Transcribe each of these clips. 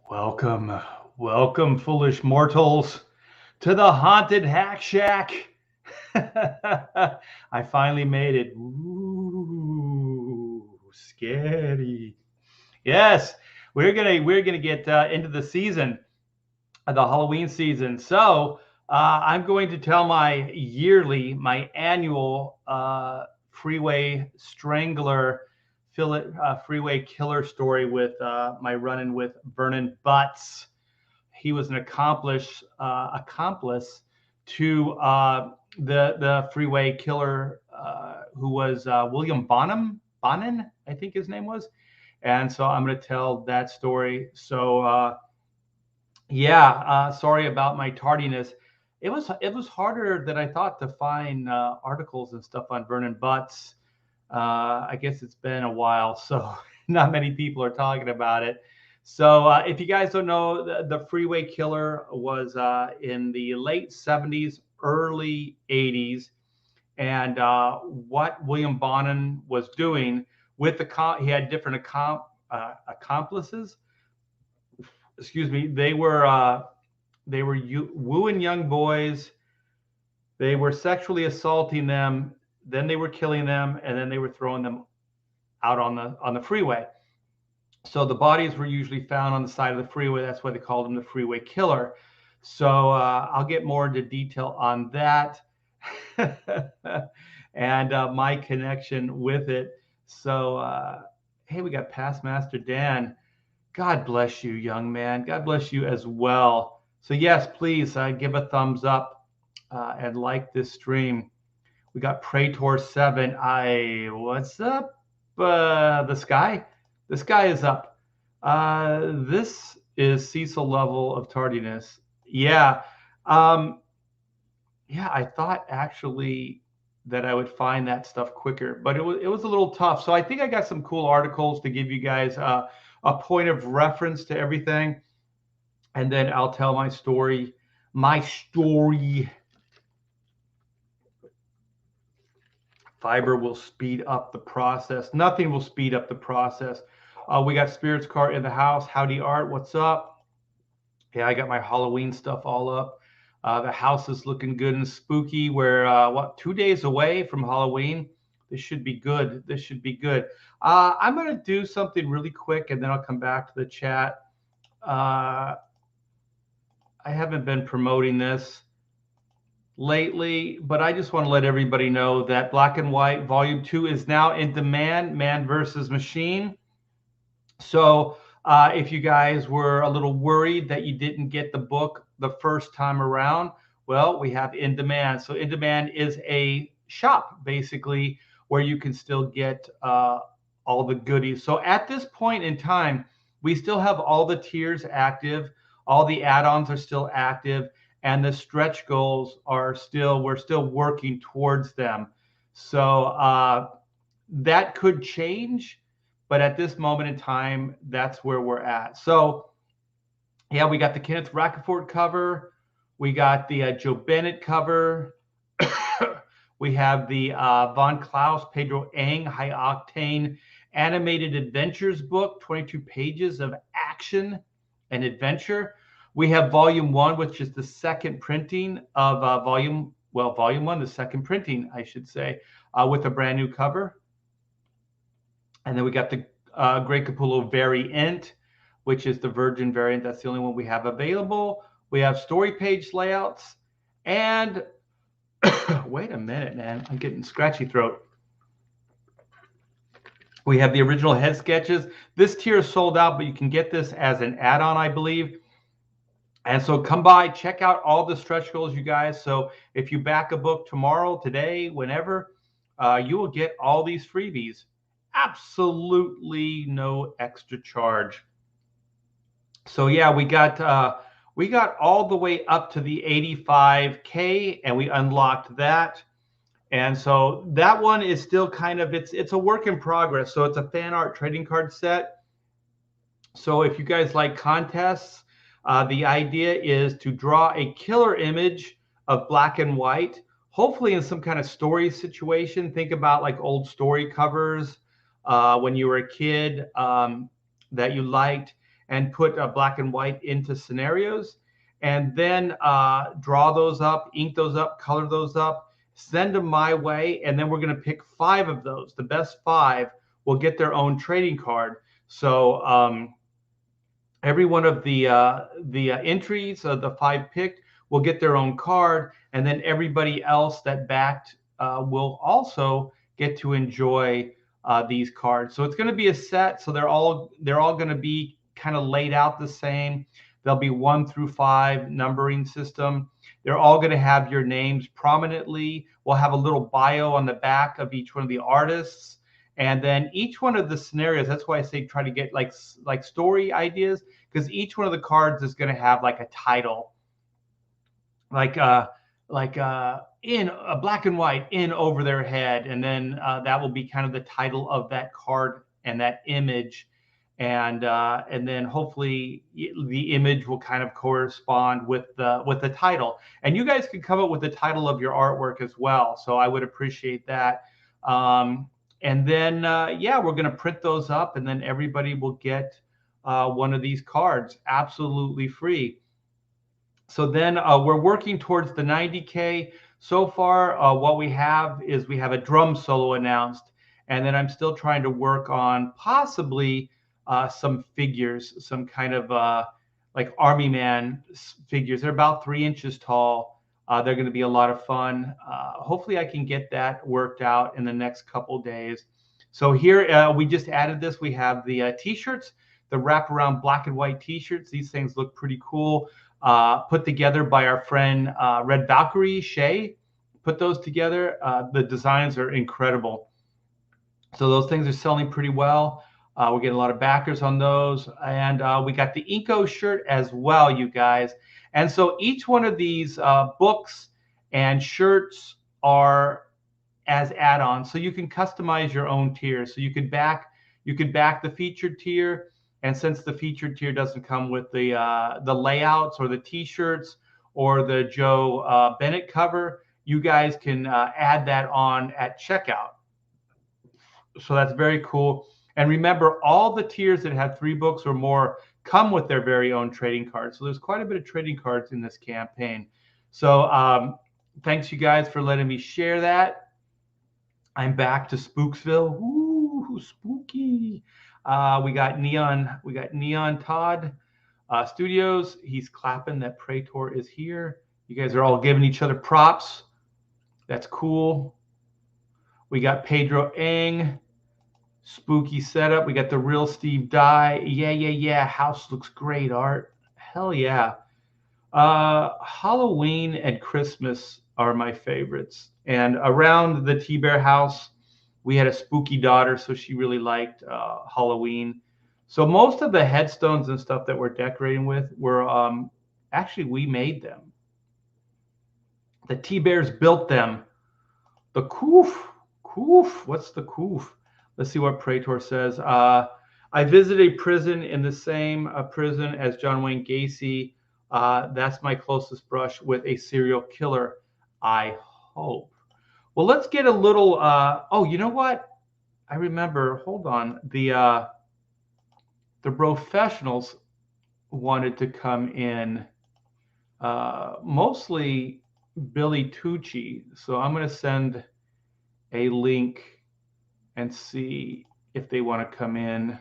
Welcome, welcome, foolish mortals, to the haunted hack shack. I finally made it. Ooh, scary. Yes, we're gonna get into the season, the Halloween season. So I'm going to tell my annual freeway strangler, freeway killer story with my run-in with Vernon Butts. He was an accomplice to the freeway killer, who was William Bonin, I think his name was. And so I'm going to tell that story. So yeah, sorry about my tardiness. It was harder than I thought to find articles and stuff on Vernon Butts. I guess it's been a while, so not many people are talking about it. So if you guys don't know, the Freeway Killer was in the late 70s, early 80s, and what William Bonin was doing with he had different accomplices. Excuse me. They were wooing young boys. They were sexually assaulting them. Then they were killing them, and then they were throwing them out on the freeway. So the bodies were usually found on the side of the freeway. That's why they called him the Freeway Killer. So I'll get more into detail on that and my connection with it. So hey, we got Past Master Dan. God bless you, young man. God bless you as well. So yes, please give a thumbs up and like this stream. We got Praetor7. What's up? The sky? The sky is up. This is Cecil level of tardiness. Yeah. Yeah, I thought actually that I would find that stuff quicker, but it was a little tough. So I think I got some cool articles to give you guys a point of reference to everything, and then I'll tell my story. My story. Fiber will speed up the process. Nothing will speed up the process. We got Spirits Car in the house. Howdy Art, what's up? Yeah, I got my Halloween stuff all up. The house is looking good and spooky. We're 2 days away from Halloween. This should be good. This should be good. I'm going to do something really quick, and then I'll come back to the chat. I haven't been promoting this lately, but I just want to let everybody know that Black and White Volume 2 is now in demand, Man versus Machine. So if you guys were a little worried that you didn't get the book the first time around, well, we have In Demand. So In Demand is a shop, basically, where you can still get all the goodies. So at this point in time, we still have all the tiers active. All the add-ons are still active. And the stretch goals we're still working towards them. So that could change. But at this moment in time, that's where we're at. So, yeah, we got the Kenneth Rocafort cover. We got the Joe Bennett cover. We have the Von Klaus, Pedro Ang, High Octane Animated Adventures book, 22 pages of action and adventure. We have Volume 1, which is the second printing of Volume 1, the second printing, I should say, with a brand new cover. And then we got the Grey Capullo variant, which is the Virgin variant. That's the only one we have available. We have story page layouts. And wait a minute, man. I'm getting scratchy throat. We have the original head sketches. This tier is sold out, but you can get this as an add-on, I believe. And so come by, check out all the stretch goals, you guys. So if you back a book tomorrow, today, whenever, you will get all these freebies. Absolutely no extra charge. So yeah, we got all the way up to the 85K, and we unlocked that. And so that one is still kind of it's a work in progress. So it's a fan art trading card set. So if you guys like contests, the idea is to draw a killer image of Black and White, hopefully in some kind of story situation. Think about like old story covers when you were a kid that you liked, and put black and white into scenarios, and then draw those up, ink those up, color those up, send them my way, and then we're going to pick 5 of those. The best 5 will get their own trading card. So every one of the entries of the 5 picked will get their own card, and then everybody else that backed will also get to enjoy these cards. So it's going to be a set. So they're all going to be kind of laid out the same. There'll be 1 through 5 numbering system. They're all going to have your names prominently. We'll have a little bio on the back of each one of the artists. And then each one of the scenarios, that's why I say try to get like story ideas, because each one of the cards is going to have like a title, like in a black and white in over their head, and then that will be kind of the title of that card and that image, and then hopefully the image will kind of correspond with the title. And you guys can come up with the title of your artwork as well, so I would appreciate that. And then, yeah, we're going to print those up, and then everybody will get one of these cards absolutely free. So then we're working towards the 90K. So far, what we have is we have a drum solo announced, and then I'm still trying to work on possibly some figures, some kind of like Army Man figures. They're about 3 inches tall. They're going to be a lot of fun. Hopefully I can get that worked out in the next couple days. So here we just added this. We have the t-shirts, the wraparound black and white t-shirts. These things look pretty cool. Put together by our friend Red Valkyrie, Shay. Put those together. The designs are incredible. So those things are selling pretty well. We're getting a lot of backers on those. And we got the Inco shirt as well, you guys. And so each one of these books and shirts are as add-ons. So you can customize your own tiers. So you could back the featured tier. And since the featured tier doesn't come with the layouts or the t-shirts or the Joe Bennett cover, you guys can add that on at checkout. So that's very cool. And remember, all the tiers that have 3 books or more come with their very own trading cards. So there's quite a bit of trading cards in this campaign. So thanks you guys for letting me share that. I'm back to Spooksville. Ooh, spooky. We got Neon Todd Studios. He's clapping that Praetor is here. You guys are all giving each other props. That's cool. We got Pedro Eng. Spooky setup. We got the real Steve Dye. Yeah. House looks great, Art. Hell yeah. Halloween and Christmas are my favorites. And around the T-Bear house, we had a spooky daughter, so she really liked Halloween. So most of the headstones and stuff that we're decorating with were actually, we made them. The T-Bears built them. The Koof. What's the Koof? Let's see what Praetor says. I visited a prison in the same prison as John Wayne Gacy. That's my closest brush with a serial killer, I hope. Well, let's get a little, oh, you know what? I remember, hold on. The professionals wanted to come in, mostly Billy Tucci. So I'm going to send a link and see if they want to come in.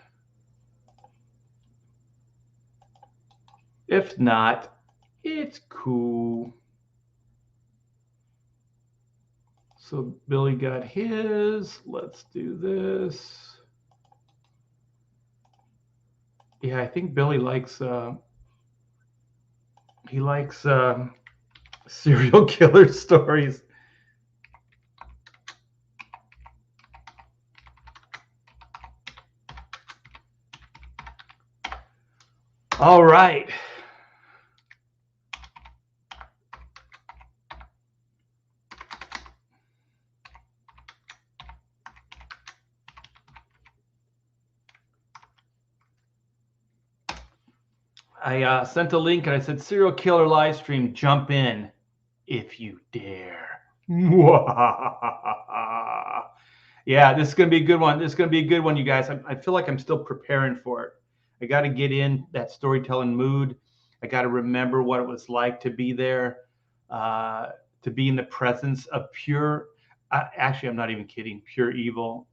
If not, it's cool. So Billy got his. Let's do this. Yeah, I think Billy likes serial killer stories. All right. I sent a link and I said, serial killer live stream, jump in if you dare. Yeah, this is going to be a good one. This is going to be a good one, you guys. I feel like I'm still preparing for it. I got to get in that storytelling mood. I got to remember what it was like to be there, to be in the presence of pure. Actually, I'm not even kidding. Pure evil.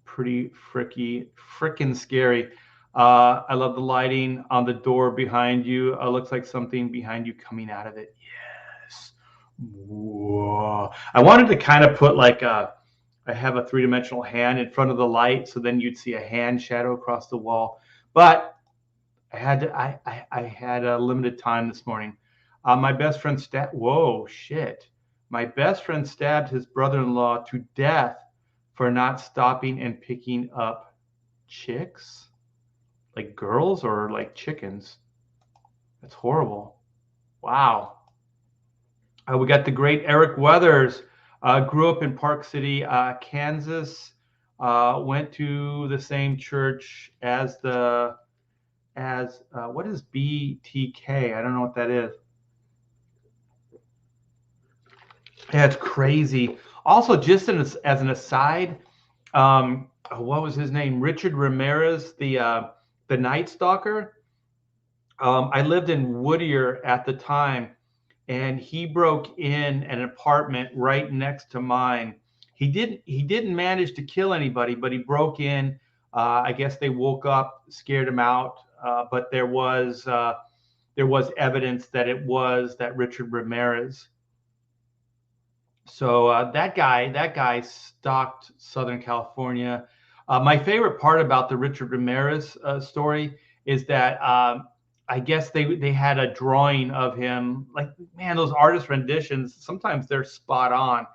Pretty freaking scary. I love the lighting on the door behind you. Looks like something behind you coming out of it. Yes. Whoa. I wanted to kind of put like I have a three-dimensional hand in front of the light, so then you'd see a hand shadow across the wall. But I had a limited time this morning. My best friend whoa, shit. My best friend stabbed his brother-in-law to death for not stopping and picking up chicks, like girls or like chickens. That's horrible. Wow. We got the great Eric Weathers. Grew up in Park City, Kansas. Went to the same church as what is BTK? I don't know what that is. Yeah, it's crazy. Also, just as an aside, what was his name? Richard Ramirez, the Night Stalker. I lived in Whittier at the time, and he broke in an apartment right next to mine. He didn't manage to kill anybody, but he broke in. I guess they woke up, scared him out, but there was evidence that it was that Richard Ramirez. So that guy stalked Southern California. My favorite part about the Richard Ramirez story is that I guess they had a drawing of him. Like, man, those artist renditions, sometimes they're spot on.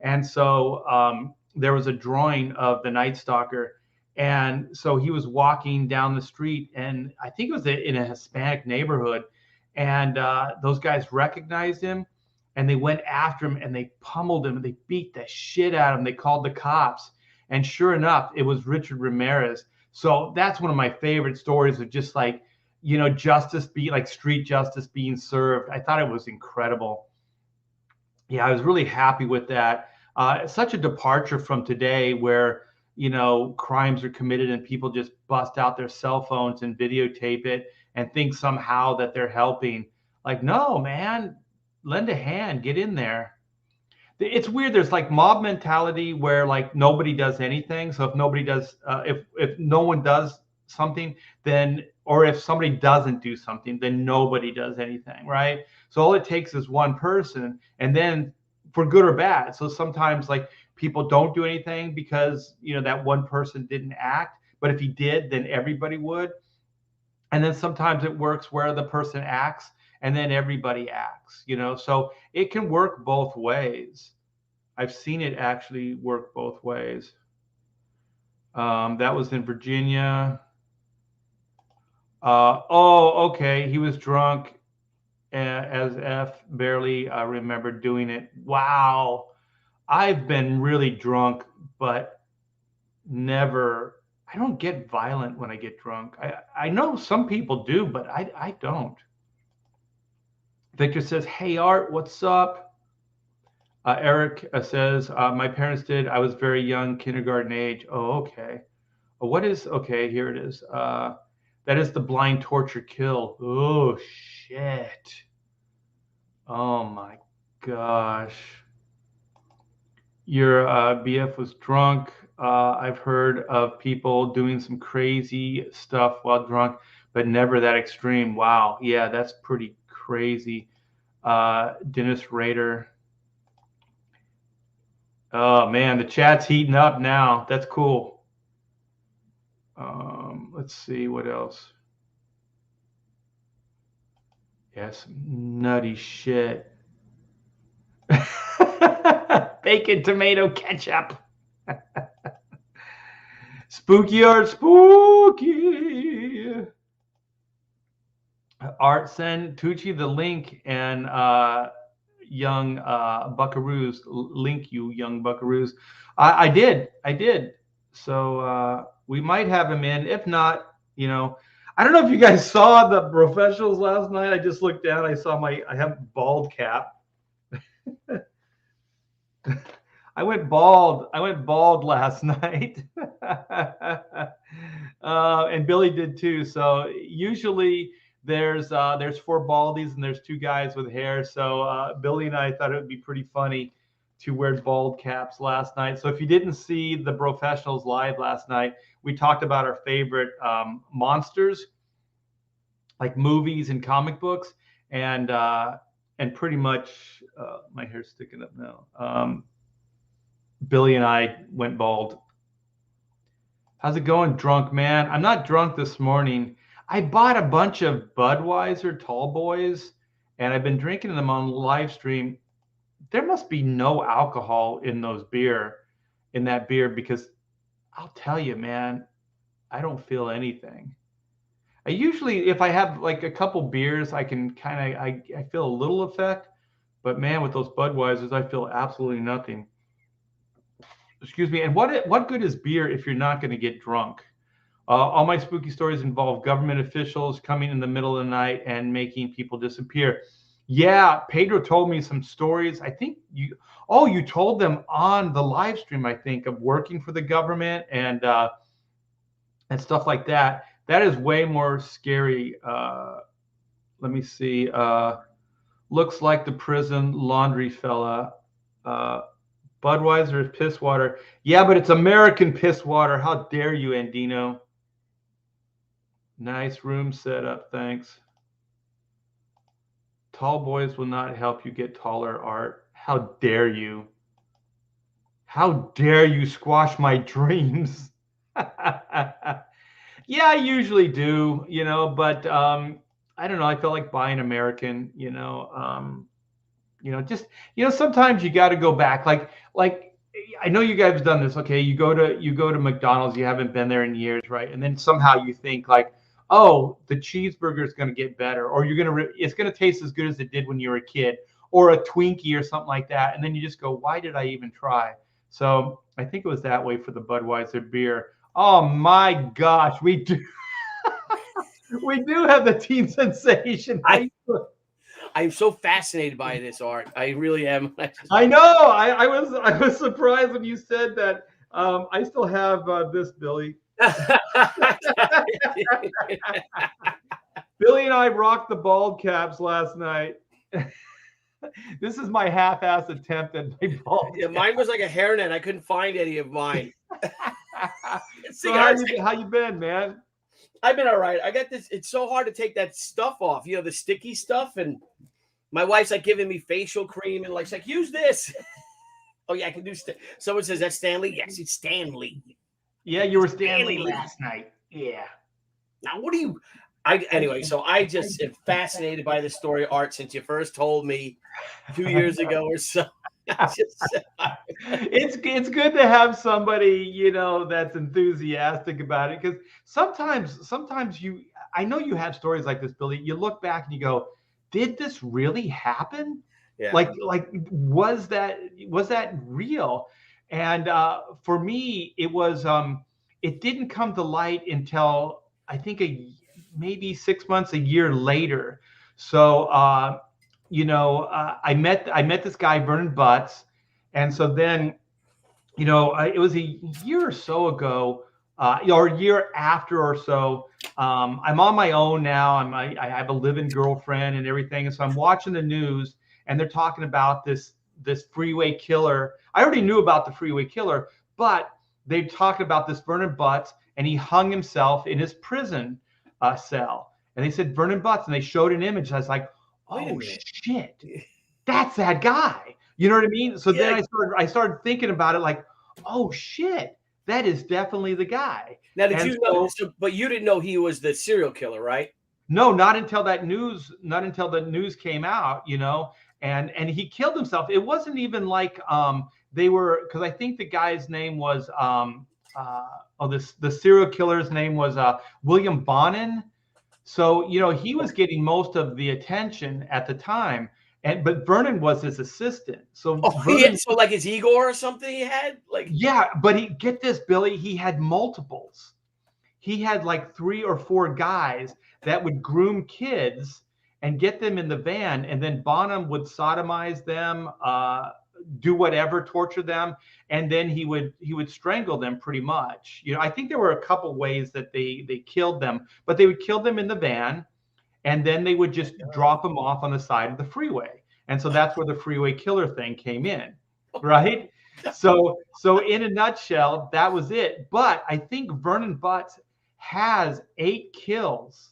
And so there was a drawing of the Night Stalker. And so he was walking down the street, and I think it was in a Hispanic neighborhood. And those guys recognized him, and they went after him, and they pummeled him, and they beat the shit out of him. They called the cops. And sure enough, it was Richard Ramirez. So that's one of my favorite stories of just like, justice being like street justice being served. I thought it was incredible. Yeah, I was really happy with that. It's such a departure from today where, crimes are committed and people just bust out their cell phones and videotape it and think somehow that they're helping. Like, no, man, lend a hand, get in there. It's weird. There's like mob mentality where like nobody does anything. So if nobody does, if no one does something, then, or if somebody doesn't do something, then nobody does anything, right? So all it takes is one person, and then for good or bad. So sometimes like people don't do anything because that one person didn't act, but if he did, then everybody would. And then sometimes it works where the person acts and then everybody acts, so it can work both ways. I've seen it actually work both ways. That was in Virginia. Okay. He was drunk as F, barely remember doing it. Wow. I've been really drunk, but never. I don't get violent when I get drunk. I know some people do, but I don't. Victor says, "Hey, Art, what's up?" Eric says, "My parents did. I was very young, kindergarten age." Oh, okay. Okay, here it is. That is the blind torture kill. Oh, shit. Oh, my gosh. Your BF was drunk. I've heard of people doing some crazy stuff while drunk, but never that extreme. Wow. Yeah, that's pretty crazy. Dennis Rader. Oh, man, the chat's heating up now. That's cool. Let's see what else. Yes, nutty shit. Bacon, tomato, ketchup. Spooky Art, spooky. Art, send Tucci the link and young buckaroos. Link you, young buckaroos. I did. So we might have him in. If not, I don't know if you guys saw the professionals last night. I just looked down. I saw I have bald cap. I went bald. I went bald last night, and Billy did too. So usually there's four baldies and there's two guys with hair. So Billy and I thought it would be pretty funny to wear bald caps last night. So if you didn't see the professionals live last night, we talked about our favorite monsters, like movies and comic books, and pretty much my hair's sticking up now. Billy and I went bald. How's it going, drunk man? I'm not drunk this morning. I bought a bunch of Budweiser tall boys, and I've been drinking them on live stream. There must be no alcohol in that beer, because I'll tell you, man, I don't feel anything. I usually, if I have like a couple beers, I can kind of, I feel a little effect, but man, with those Budweisers, I feel absolutely nothing. Excuse me. And what good is beer if you're not going to get drunk? All my spooky stories involve government officials coming in the middle of the night and making people disappear. Yeah, Pedro told me some stories. I think you told them on the live stream, I think, of working for the government and stuff like that. That is way more scary. Let me see. Looks like the prison laundry fella. Budweiser is piss water. Yeah, but it's American piss water. How dare you, Andino? Nice room setup, thanks. Tall boys will not help you get taller, Art. How dare you? How dare you squash my dreams? Yeah, I usually do, but I don't know. I feel like buying American, just sometimes you got to go back. Like I know you guys have done this. Okay, you go to McDonald's, you haven't been there in years, right? And then somehow you think like, oh, the cheeseburger is going to get better, or it's going to taste as good as it did when you were a kid, or a Twinkie or something like that. And then you just go, why did I even try? So I think it was that way for the Budweiser beer. Oh my gosh, we do. We do have the teen sensation. I'm so fascinated by this, Art. I really am. I know. I was surprised when you said that. I still have this, Billy. Billy and I rocked the bald caps last night. This is my half-ass attempt at my bald. Yeah, mine was like a hairnet. I couldn't find any of mine. So how you been, man? I've been all right. I got this. It's so hard to take that stuff off, the sticky stuff. And my wife's like giving me facial cream and like, she's like, use this. Oh yeah, I can do. Someone says that's Stanley. Yes, it's Stanley. Yeah, you were Stanley last night. Yeah. Now what do you? Anyway, so I just am fascinated by this story, Art, since you first told me 2 years ago or so. It's good to have somebody that's enthusiastic about it, because sometimes I know you have stories like this, Billy. You look back and you go, did this really happen? Yeah. Like was that real? And for me, it was it didn't come to light until I think maybe 6 months, a year later. So I met this guy, Vernon Butts, and so then it was a year or so ago, or a year after or so. I'm on my own now. I have a living girlfriend and everything, and so I'm watching the news, and they're talking about this freeway killer. I already knew about the freeway killer, but they're talking about this Vernon Butts, and he hung himself in his prison cell. And they said Vernon Butts, and they showed an image. I was like, oh shit, that's that guy. You know what I mean? So then I started thinking about it, like, oh shit, that is definitely the guy. Now, did you know? But you didn't know he was the serial killer, right? No, not until the news came out, and he killed himself. It wasn't even like they were, because I think the guy's name was the serial killer's name was William Bonin. So he was getting most of the attention at the time, but Vernon was his assistant. So like his Igor or something he had, like, yeah. But get this, Billy, he had multiples. He had like 3 or 4 guys that would groom kids and get them in the van, and then Bonham would sodomize them, do whatever, torture them, and then he would strangle them pretty much. I think there were a couple ways that they killed them, but they would kill them in the van, and then they would just drop them off on the side of the freeway. And so that's where the freeway killer thing came in, right? So in a nutshell, that was it. But I think Vernon Butts has 8 kills.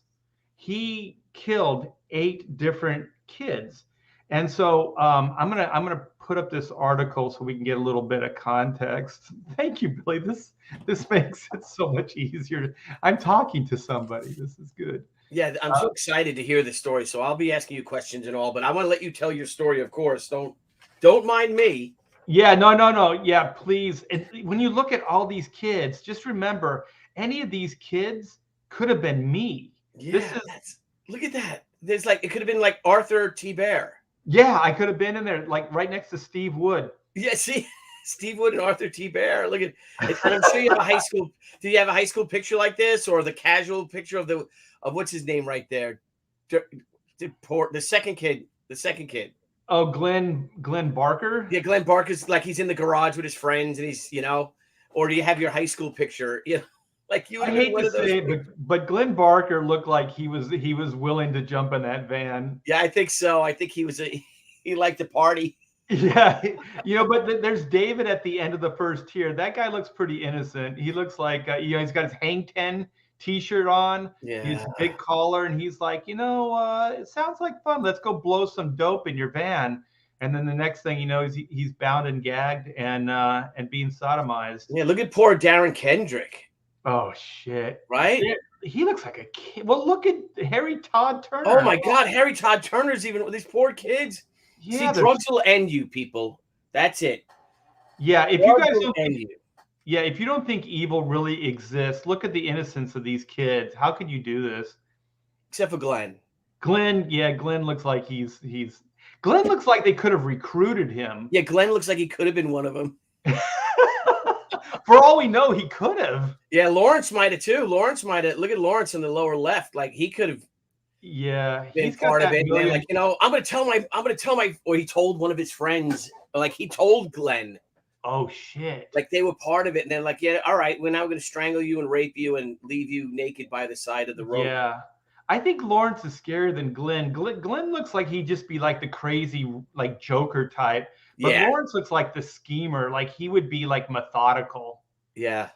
He killed 8 different kids. And so I'm gonna put up this article so we can get a little bit of context. Thank you, Billy. This makes it so much easier. I'm talking to somebody. This is good. Yeah, I'm so excited to hear the story. So I'll be asking you questions and all, but I want to let you tell your story, of course. Don't mind me. Yeah, no. Yeah, please. And when you look at all these kids, just remember, any of these kids could have been me. Yeah, look at that. There's it could have been like Arthur T. Bear. Yeah, I could have been in there, like right next to Steve Wood. Yeah, see, Steve Wood and Arthur T. Bear. Look at, and I'm sure you have a high school. Do you have a high school picture like this, or the casual picture of what's his name right there? The second kid. Oh, Glenn Barker. Yeah, Glenn Barker's like he's in the garage with his friends, and he's or do you have your high school picture? Like you. I hate to say it, but Glenn Barker looked like he was willing to jump in that van. Yeah, I think so. I think he liked to party. Yeah, but there's David at the end of the first tier. That guy looks pretty innocent. He looks like he's got his Hang 10 T-shirt on. Yeah, his big collar, and he's like, it sounds like fun. Let's go blow some dope in your van. And then the next thing you know, he's bound and gagged and being sodomized. Yeah, look at poor Darren Kendrick. Oh shit! Right? He looks like a kid. Well, look at Harry Todd Turner. Oh my God, Harry Todd Turner's even with these poor kids. Yeah, see, drugs will end you, people. That's it. Yeah, if you guys don't end you. Yeah, if you don't think evil really exists, look at the innocence of these kids. How could you do this? Except for Glenn. Glenn looks like Glenn looks like they could have recruited him. Yeah, Glenn looks like he could have been one of them. For all we know, he could have. Yeah, Lawrence might have too. Lawrence might have. Look at Lawrence in the lower left. Like he could have. Yeah, been part of it. And like I'm gonna tell my. Or he told one of his friends. Like he told Glenn. Oh shit! Like they were part of it, and then like, yeah, all right, we're now going to strangle you and rape you and leave you naked by the side of the road. Yeah, I think Lawrence is scarier than Glenn. Glenn looks like he'd just be like the crazy like Joker type, but Lawrence looks like the schemer. Like he would be like methodical. Yeah.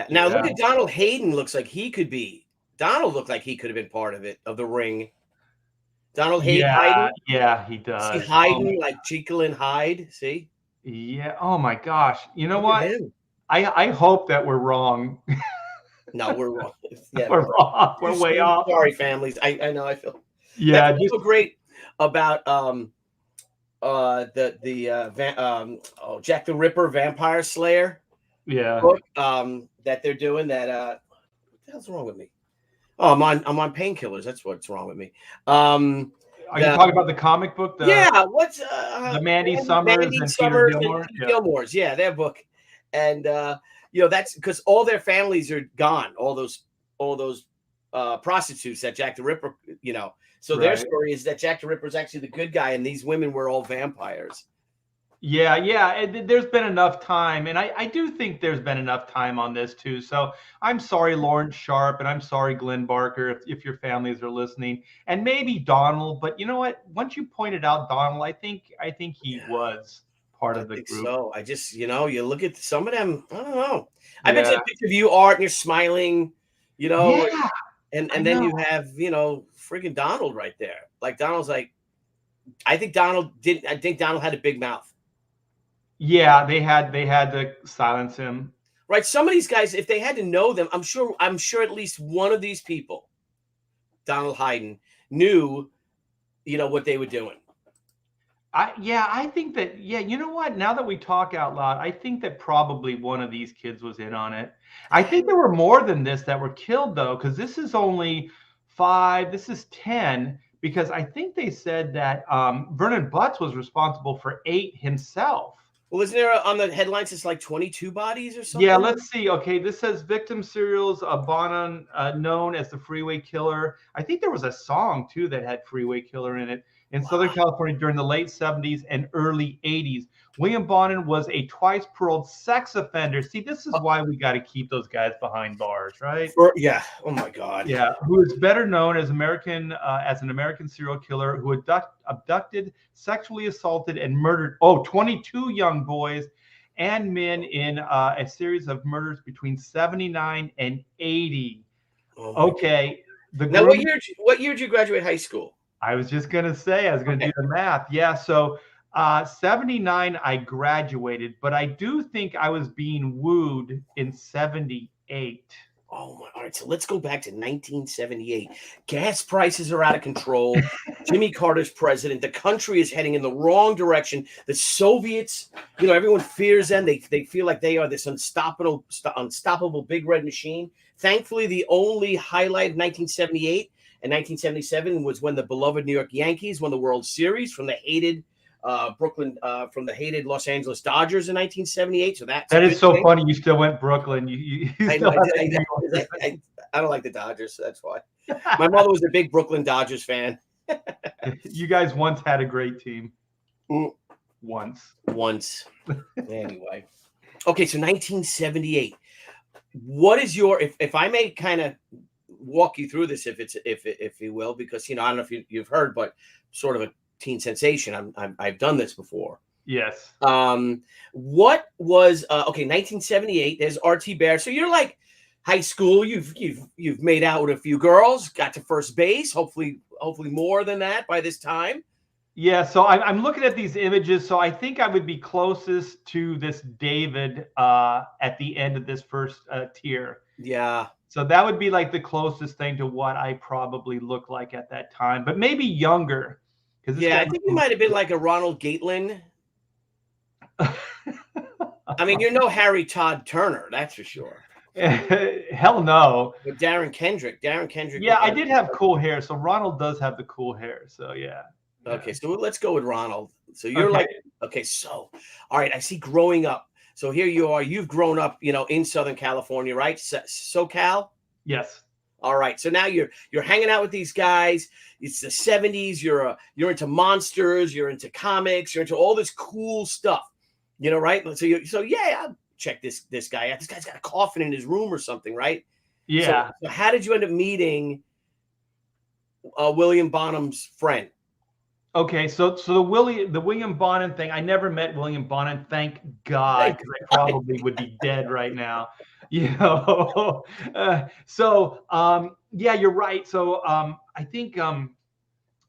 Now look at Donald Hayden. Looks like he could be. Donald looked like he could have been part of it, of the ring. Donald Hayden. Yeah, he does. See Hayden, like Jekyll and Hyde. See. Yeah. Oh my gosh. You know what? I hope that we're wrong. No, we're wrong. Yeah, we're wrong. We're way off. Sorry, families. I know. I feel. Yeah. That's so great about Jack the Ripper Vampire Slayer. Yeah. Book that they're doing that. What the hell's wrong with me? Oh, I'm on painkillers. That's what's wrong with me. Are you talking about the comic book? What's the Mandy Summers and Peter Gilmore? Gilmore's, their book, and that's because all their families are gone. All those prostitutes that Jack the Ripper, So their story is that Jack the Ripper is actually the good guy, and these women were all vampires. Yeah. And there's been enough time, and I do think there's been enough time on this too. So I'm sorry, Lawrence Sharp, and I'm sorry, Glenn Barker, if your families are listening, and maybe Donald. But you know what? Once you pointed out Donald, I think he was part of the group. So I just, you look at some of them. I don't know. I bet you a picture of you, Art, and you're smiling. And then you have freaking Donald right there. Like Donald's like, I think Donald had a big mouth. Yeah, they had to silence him. Right. Some of these guys, if they had to know them, I'm sure at least one of these people, Donald Hayden, knew, what they were doing. I think that, you know what? Now that we talk out loud, I think that probably one of these kids was in on it. I think there were more than this that were killed, though, because this is only 5. This is 10, because I think they said that Vernon Butts was responsible for 8 himself. Well, isn't there on the headlines, it's like 22 bodies or something? Yeah, let's see. Okay, this says victim serials, Bonan, known as the Freeway Killer. I think there was a song, too, that had Freeway Killer in it. in Southern California during the late 70s and early 80s. William Bonin was a twice paroled sex offender. See, this is why we got to keep those guys behind bars, right? Yeah. Oh my God. Yeah, who is better known as an American serial killer who abducted, sexually assaulted, and murdered 22 young boys and men in a series of murders between 79 and 80. Okay, Now, what year did you graduate high school? I was just gonna say, I was gonna do the math. Yeah, so 79 I graduated, but I do think I was being wooed in 78. Oh my! All right, so let's go back to 1978. Gas prices are out of control. Jimmy Carter's president. The country is heading in the wrong direction. The Soviets, everyone fears them. They feel like they are this unstoppable big red machine. Thankfully, the only highlight of 1978 and 1977 was when the beloved New York Yankees won the World Series from the hated Los Angeles Dodgers in 1978. So that is so funny. You still went Brooklyn. I don't like the Dodgers. So that's why. My mother was a big Brooklyn Dodgers fan. You guys once had a great team. Once. Anyway. Okay, so 1978. What is your, if I may kind of walk you through this, if you will, because I don't know if you've heard, but sort of a teen sensation. I've done this before. Yes. What was 1978? There's RT Bear. So you're like high school. You've made out with a few girls, got to first base. Hopefully more than that by this time. Yeah. So I'm looking at these images. So I think I would be closest to this David at the end of this first tier. Yeah. So that would be like the closest thing to what I probably look like at that time, but maybe younger. Yeah, I think you might have been like a Ronald Gatelin. I mean, you're no Harry Todd Turner, that's for sure. Hell no. But Darren Kendrick. Yeah, I did have cool hair. So Ronald does have the cool hair. So yeah. Okay, so let's go with Ronald. So you're all right, I see growing up. So here you are. You've grown up, in Southern California, right? SoCal? Yes. All right. So now you're hanging out with these guys. It's the 70s. You're into monsters. You're into comics. You're into all this cool stuff. Right? So I'll check this guy out. This guy's got a coffin in his room or something, right? Yeah. So how did you end up meeting William Bonham's friend? Okay, so the William Bonin thing, I never met William Bonin, thank God, because I probably would be dead right now. Yeah, you're right. So I think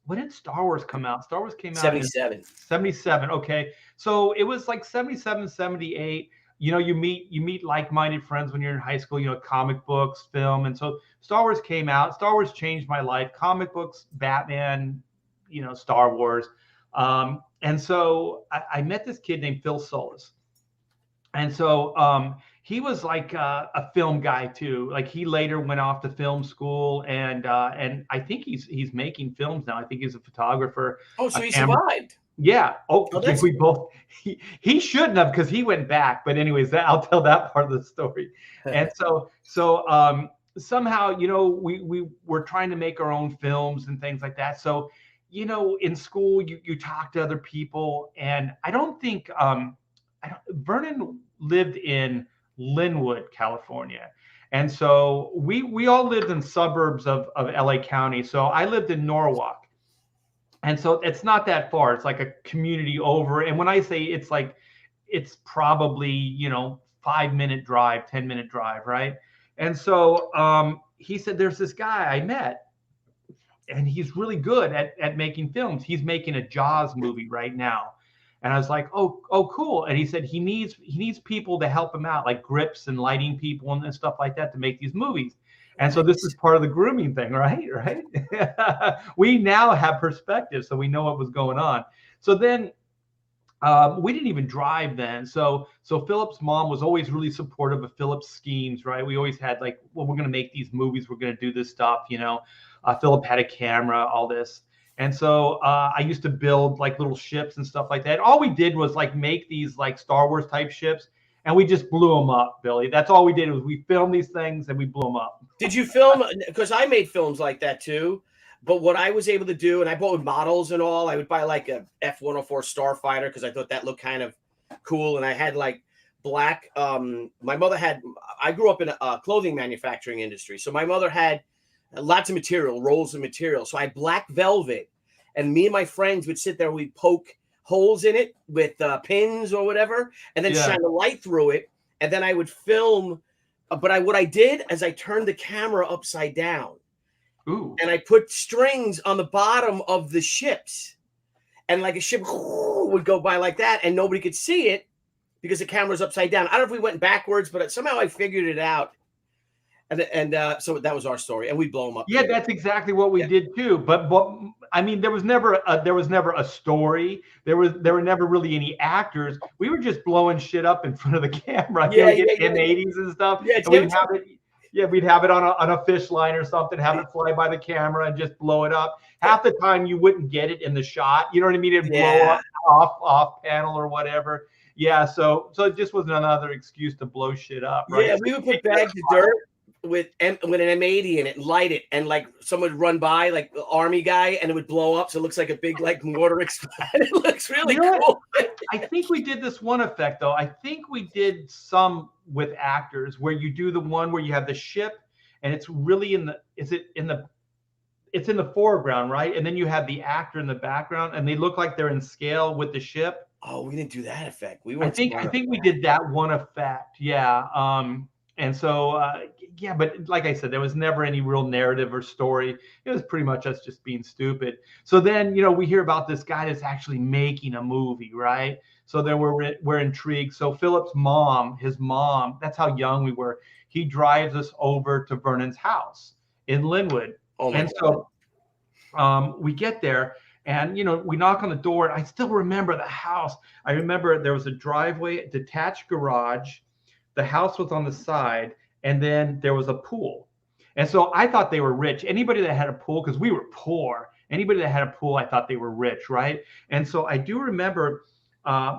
when did Star Wars come out? Star Wars came out 77. 77. Okay, so it was like 77, 78. You meet like-minded friends when you're in high school. Comic books, film, and so Star Wars came out. Star Wars changed my life. Comic books, Batman. Star Wars. And so I met this kid named Phil Solis. And so he was like a film guy too. Like he later went off to film school and I think he's making films now. I think he's a photographer. Oh, so he survived. Yeah. We both, he shouldn't have because he went back. But anyways, I'll tell that part of the story. And so somehow, we were trying to make our own films and things like that. So in school, you talk to other people, and I don't think Vernon lived in Linwood, California, and so we all lived in suburbs of LA County. So I lived in Norwalk, and so it's not that far. It's like a community over. And when I say it's probably 5-minute drive, 10-minute drive, right? And so he said, "There's this guy I met. And he's really good at making films. He's making a Jaws movie right now." And I was like, oh, cool. And he said he needs people to help him out, like grips and lighting people and stuff like that to make these movies. And so this is part of the grooming thing, right? We now have perspective, so we know what was going on. So then we didn't even drive then. So Philip's mom was always really supportive of Philip's schemes, right? We always had like, well, we're going to make these movies. We're going to do this stuff, Philip had a camera, all this. And so I used to build like little ships and stuff like that. All we did was like make these like Star Wars type ships, and we just blew them up, Billy. That's all we did was we filmed these things and we blew them up. Did you film? Because I made films like that too. But what I was able to do, and I bought models and all, I would buy like a F-104 Starfighter because I thought that looked kind of cool. And I had like black. My mother had. I grew up in a clothing manufacturing industry, so my mother had lots of material, rolls of material. So I had black velvet, and me and my friends would sit there. We'd poke holes in it with pins or whatever, and then shine the light through it, and then I would film. But what I did is I turned the camera upside down. Ooh. And I put strings on the bottom of the ships, and like a ship would go by like that, and nobody could see it because the camera's upside down. I don't know if we went backwards, but somehow I figured it out. And so that was our story, and we blow them up. Yeah, that's exactly what we did too. But I mean, there was never a story. There were never really any actors. We were just blowing shit up in front of the camera. Yeah, we get M80s and stuff. Yeah, and we'd have it. Yeah, we'd have it on a fish line or something, have it fly by the camera and just blow it up. Half the time you wouldn't get it in the shot. You know what I mean? It'd blow up off panel or whatever. Yeah, so it just was another excuse to blow shit up, right? Yeah, we would put bags of dirt with an M80 in it and light it, and like someone would run by, like the army guy, and it would blow up, so it looks like a big like mortar explosion. It looks really cool. I think we did this one effect though. I think we did some with actors where you do the one where you have the ship and it's really it's in the foreground, right? And then you have the actor in the background and they look like they're in scale with the ship. Oh, we didn't do that effect. I think we did that one effect. Yeah. And so, but like I said, there was never any real narrative or story. It was pretty much us just being stupid. So then, we hear about this guy that's actually making a movie, right? So then we're intrigued. So Philip's his mom, that's how young we were. He drives us over to Vernon's house in Linwood. And so we get there and, we knock on the door. And I still remember the house. I remember there was a driveway, detached garage. The house was on the side, and then there was a pool. And so I thought they were rich. Anybody that had a pool, because we were poor, anybody that had a pool, I thought they were rich, right? And so I do remember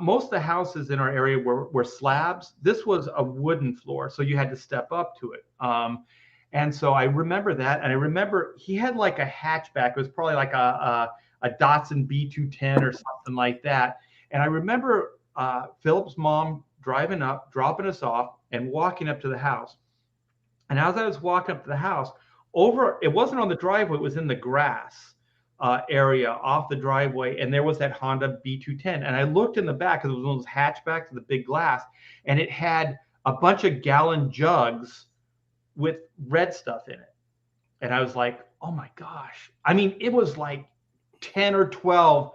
most of the houses in our area were slabs. This was a wooden floor, so you had to step up to it. And so I remember that, and I remember he had like a hatchback. It was probably like a Datsun B210 or something like that. And I remember Philip's mom driving up, dropping us off, and walking up to the house. And as I was walking up to the house, it wasn't on the driveway, it was in the grass area off the driveway, and there was that Honda B210. And I looked in the back, because it was one of those hatchbacks with the big glass, and it had a bunch of gallon jugs with red stuff in it. And I was like, oh my gosh. I mean, it was like 10 or 12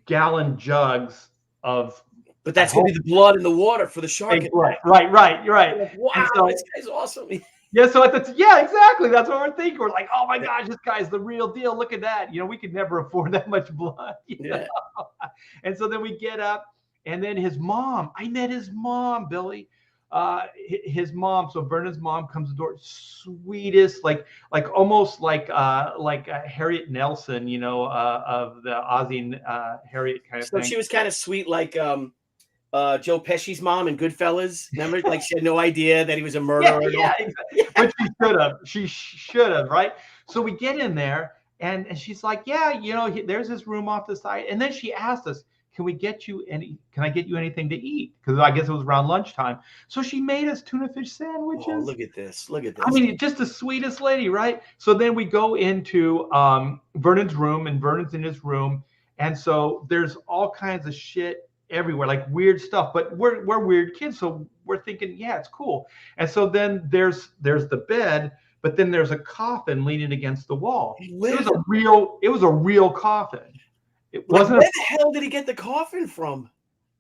gallon jugs of. But that's going to be the blood in the water for the shark. Right. You're right. Like, wow, so, this guy's awesome. Yeah, so exactly. That's what we're thinking. We're like, oh my gosh, this guy's the real deal. Look at that. We could never afford that much blood. Yeah. And so then we get up, and then I met his mom, Billy. His mom. So Vernon's mom comes to the door, sweetest, like almost like Harriet Nelson, of the Ozzie and Harriet kind of thing. So she was kind of sweet, like Joe Pesci's mom in Goodfellas. Remember, like she had no idea that he was a murderer. Yeah, exactly. But she should have, right? So we get in there, and she's like, yeah, there's this room off the side. And then she asked us, can I get you anything to eat? Because I guess it was around lunchtime. So she made us tuna fish sandwiches. Oh, look at this. I mean, just the sweetest lady, right? So then we go into Vernon's room, and Vernon's in his room. And so there's all kinds of shit everywhere, like weird stuff. But we're weird kids, so we're thinking, yeah, it's cool. And so then there's the bed, but then there's a coffin leaning against the wall. It was a real coffin. It wasn't. Where the hell did he get the coffin from?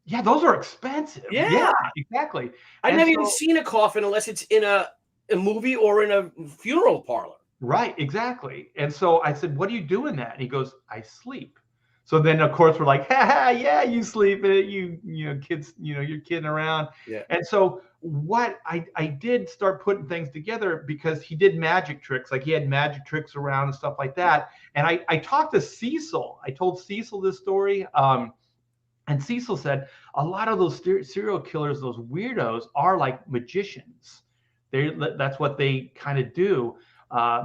Yeah, those are expensive. Yeah, exactly. I've never even seen a coffin unless it's in a movie or in a funeral parlor. Right, exactly. And so I said, "What are you doing that?" And he goes, "I sleep." So then, of course, we're like, yeah, you sleep in it. You kids, you're kidding around. Yeah. And so what I did start putting things together because he did magic tricks. Like he had magic tricks around and stuff like that. And I talked to Cecil. I told Cecil this story. And Cecil said, a lot of those serial killers, those weirdos, are like magicians. That's what they kind of do.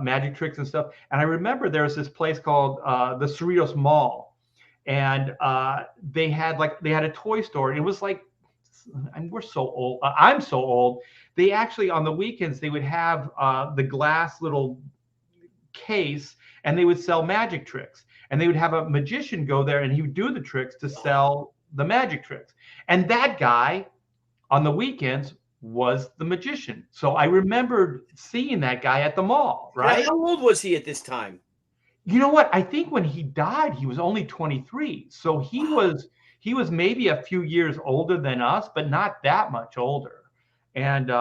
magic tricks and stuff. And I remember there was this place called the Cerritos Mall, and they had a toy store. And it was like, and we're so old. I'm so old. They actually on the weekends they would have the glass little case, and they would sell magic tricks. And they would have a magician go there, and he would do the tricks to sell the magic tricks. And that guy on the weekends was the magician. So I remembered seeing that guy at the mall, right? How old was he at this time? You know what? I think when he died, he was only 23. So he was maybe a few years older than us, but not that much older. And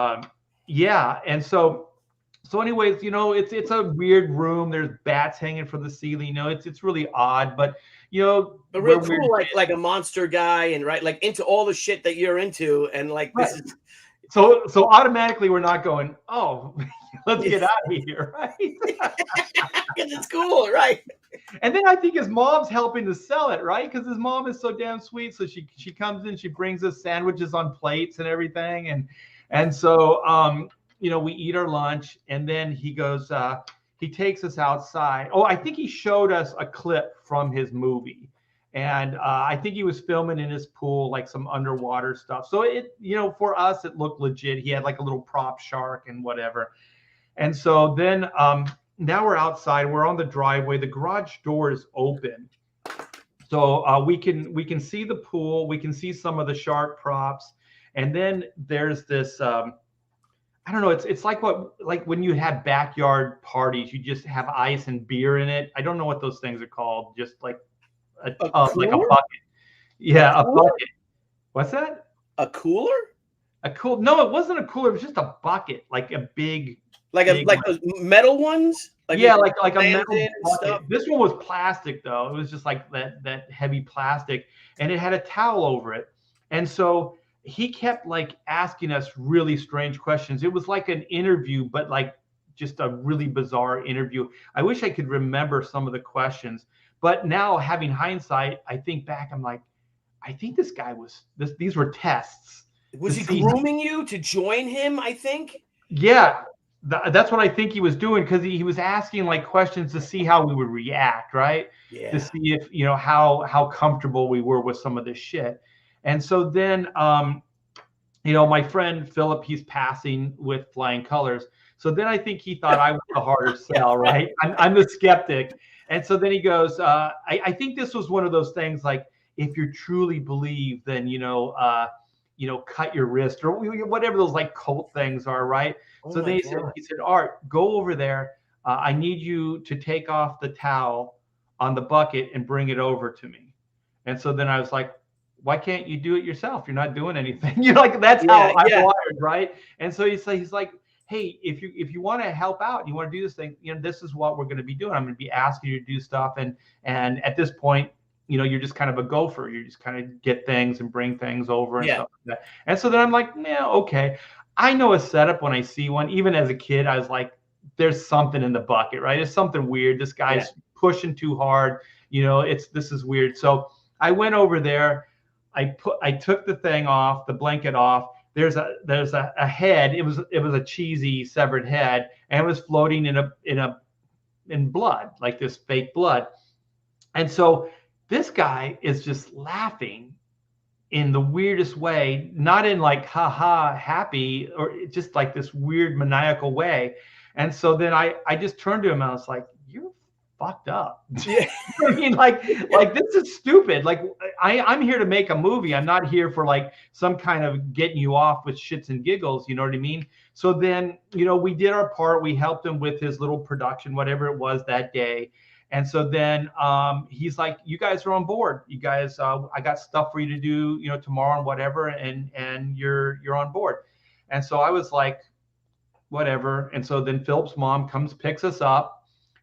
yeah, and so anyways, it's a weird room. There's bats hanging from the ceiling. It's really odd, but but real cool, like a monster guy, and right, like into all the shit that you're into, and like this is. So automatically we're not going, oh, let's get out of here, right? Because it's cool, right? And then I think his mom's helping to sell it, right? Because his mom is so damn sweet. So she comes in, she brings us sandwiches on plates and everything, and so we eat our lunch, and then he goes, he takes us outside. Oh, I think he showed us a clip from his movie. And I think he was filming in his pool, like some underwater stuff. So for us, it looked legit. He had like a little prop shark and whatever. And so then now we're outside. We're on the driveway. The garage door is open, so we can see the pool. We can see some of the shark props. And then there's this. I don't know. It's like when you have backyard parties, you just have ice and beer in it. I don't know what those things are called. Just like like a bucket. Yeah, a bucket. What's that? A cooler? No, it wasn't a cooler. It was just a bucket, like a big, like those metal ones. Like a metal bucket. This one was plastic though. It was just like that heavy plastic, and it had a towel over it. And so he kept like asking us really strange questions. It was like an interview, but like just a really bizarre interview. I wish I could remember some of the questions. But now, having hindsight, I think back, I'm like, I think this guy these were tests. Was he grooming you to join him, I think? Yeah, that's what I think he was doing, because he was asking like questions to see how we would react, right? Yeah. To see if, how comfortable we were with some of this shit. And so then, my friend Philip, he's passing with flying colors. So then I think he thought I was the harder sell, right? I'm the skeptic. And so then he goes, I think this was one of those things like, if you truly believe, then, cut your wrist or whatever those like cult things are, right? So then he said, Art, go over there. I need you to take off the towel on the bucket and bring it over to me. And so then I was like, why can't you do it yourself? You're not doing anything. That's how I'm wired, right? And so he's like, hey, if you want to help out, you want to do this thing, this is what we're going to be doing. I'm going to be asking you to do stuff. And at this point, you're just kind of a gopher. You just kind of get things and bring things over and stuff like that. And so then I'm like, yeah, okay. I know a setup when I see one. Even as a kid, I was like, there's something in the bucket, right? There's something weird. This guy's pushing too hard. This is weird. So I went over there. I took the thing off, the blanket off. There's a head. It was a cheesy severed head, and it was floating in blood, like this fake blood. And so this guy is just laughing in the weirdest way, not in like haha happy, or just like this weird maniacal way. And so then I just turned to him and I was like, you're fucked up. Yeah. I mean, like this is stupid. Like I'm here to make a movie. I'm not here for like some kind of getting you off with shits and giggles. You know what I mean? So then, we did our part. We helped him with his little production, whatever it was that day. And so then he's like, you guys are on board. You guys, I got stuff for you to do, tomorrow and whatever. And you're on board. And so I was like, whatever. And so then Philip's mom comes, picks us up.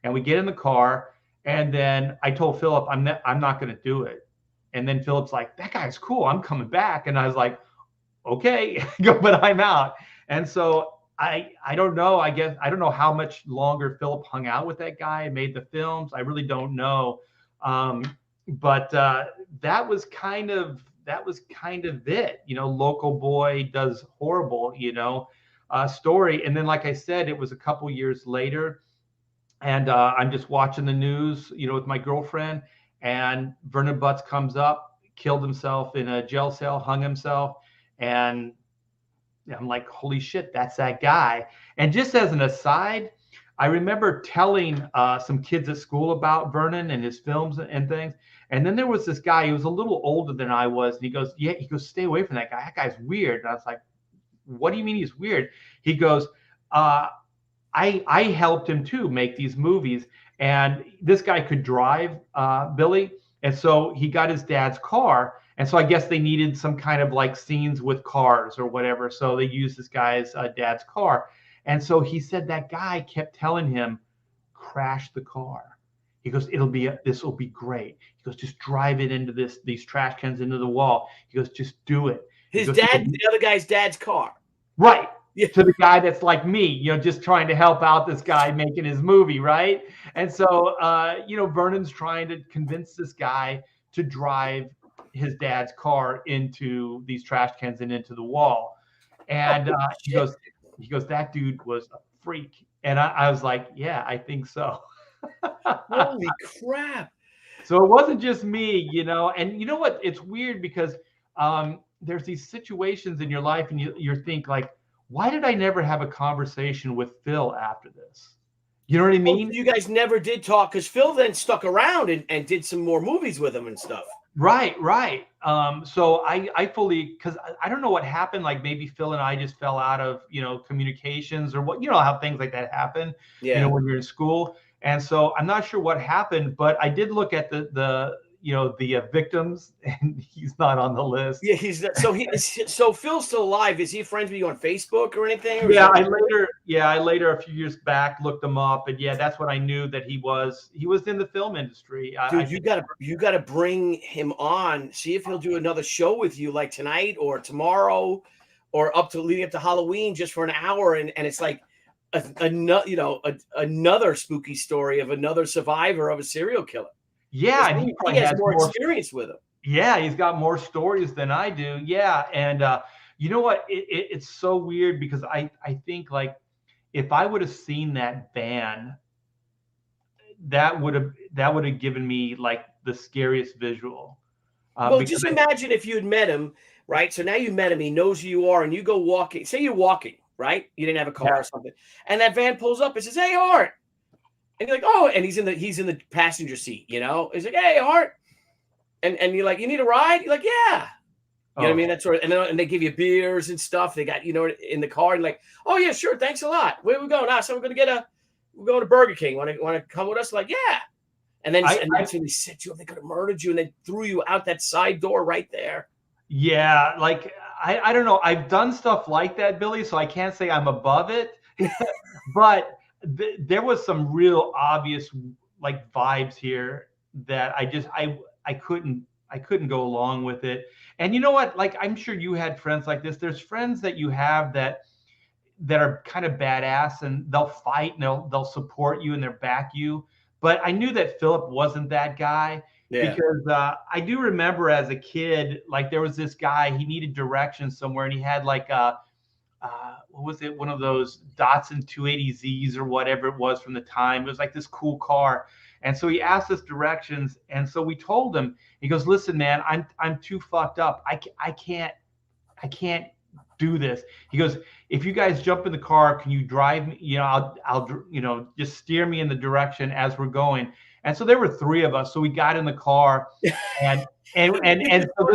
And we get in the car, and then I told Philip, I'm not going to do it. And then Philip's like, that guy's cool. I'm coming back. And I was like, okay, but I'm out. And so I don't know. I guess I don't know how much longer Philip hung out with that guy and made the films. I really don't know. But that was kind of it. Local boy does horrible. Story. And then, like I said, it was a couple years later. And I'm just watching the news, with my girlfriend, and Vernon Butts comes up, killed himself in a jail cell, hung himself, and I'm like, holy shit, that's that guy. And just as an aside, I remember telling some kids at school about Vernon and his films and things. And then there was this guy, he was a little older than I was. And he goes, stay away from that guy. That guy's weird. And I was like, what do you mean he's weird? He goes, uh, I helped him too make these movies. And this guy could drive, Billy. And so he got his dad's car. And so I guess they needed some kind of like scenes with cars or whatever. So they used this guy's dad's car. And so he said that guy kept telling him, crash the car. He goes, this will be great. He goes, just drive it into these trash cans into the wall. He goes, just do it. The other guy's dad's car. Right. Yeah. To the guy that's like me, just trying to help out this guy making his movie, right? And so, Vernon's trying to convince this guy to drive his dad's car into these trash cans and into the wall. And he goes, that dude was a freak. And I was like, yeah, I think so. Holy crap. So it wasn't just me, and you know what? It's weird because there's these situations in your life and you think like, why did I never have a conversation with Phil after this? You know what I mean? You guys never did talk because Phil then stuck around and did some more movies with him and stuff. Right. So I fully, because I don't know what happened. Like maybe Phil and I just fell out of, communications or what, how things like that happen, when you're in school. And so I'm not sure what happened, but I did look at the victims, and he's not on the list. Yeah, he's not. So Phil's still alive. Is he friends with you on Facebook or anything? Or I later a few years back looked him up, and that's what I knew, that he was in the film industry. Dude, you gotta bring him on. See if he'll do another show with you, like tonight or tomorrow, or leading up to Halloween, just for an hour, and it's like another spooky story of another survivor of a serial killer. Yeah, and he has more experience with him. Yeah, he's got more stories than I do. Yeah, and you know what? It's so weird because I think like if I would have seen that van, that would have given me like the scariest visual. Well, just imagine if you had met him, right? So now you met him, he knows who you are, and you go walking. Say you're walking, right? You didn't have a car or something, and that van pulls up and says, "Hey, Art." And you're like, oh, and he's in the passenger seat, He's like, hey, Art. And you're like, you need a ride? You're like, yeah. You know what I mean? That's sort of, and they give you beers and stuff. They got, in the car, and like, oh yeah, sure, thanks a lot. Where are we going? So we're going to Burger King. Want to come with us? Like, yeah. And then that's when they set you up. They could have murdered you, and they threw you out that side door right there. Yeah, like I don't know. I've done stuff like that, Billy, so I can't say I'm above it. But there was some real obvious like vibes here that I couldn't go along with it. And you know what? Like, I'm sure you had friends like this. There's friends that you have that are kind of badass, and they'll fight and they'll support you and they'll back you. But I knew that Philip wasn't that guy. Yeah. Because I do remember as a kid, like there was this guy, he needed directions somewhere, and he had like what was it? One of those Datsun 280Zs or whatever it was from the time. It was like this cool car. And so he asked us directions. And so we told him, he goes, listen, man, I'm too fucked up. I can't do this. He goes, if you guys jump in the car, can you drive me? I'll just steer me in the direction as we're going. And so there were three of us. So we got in the car and so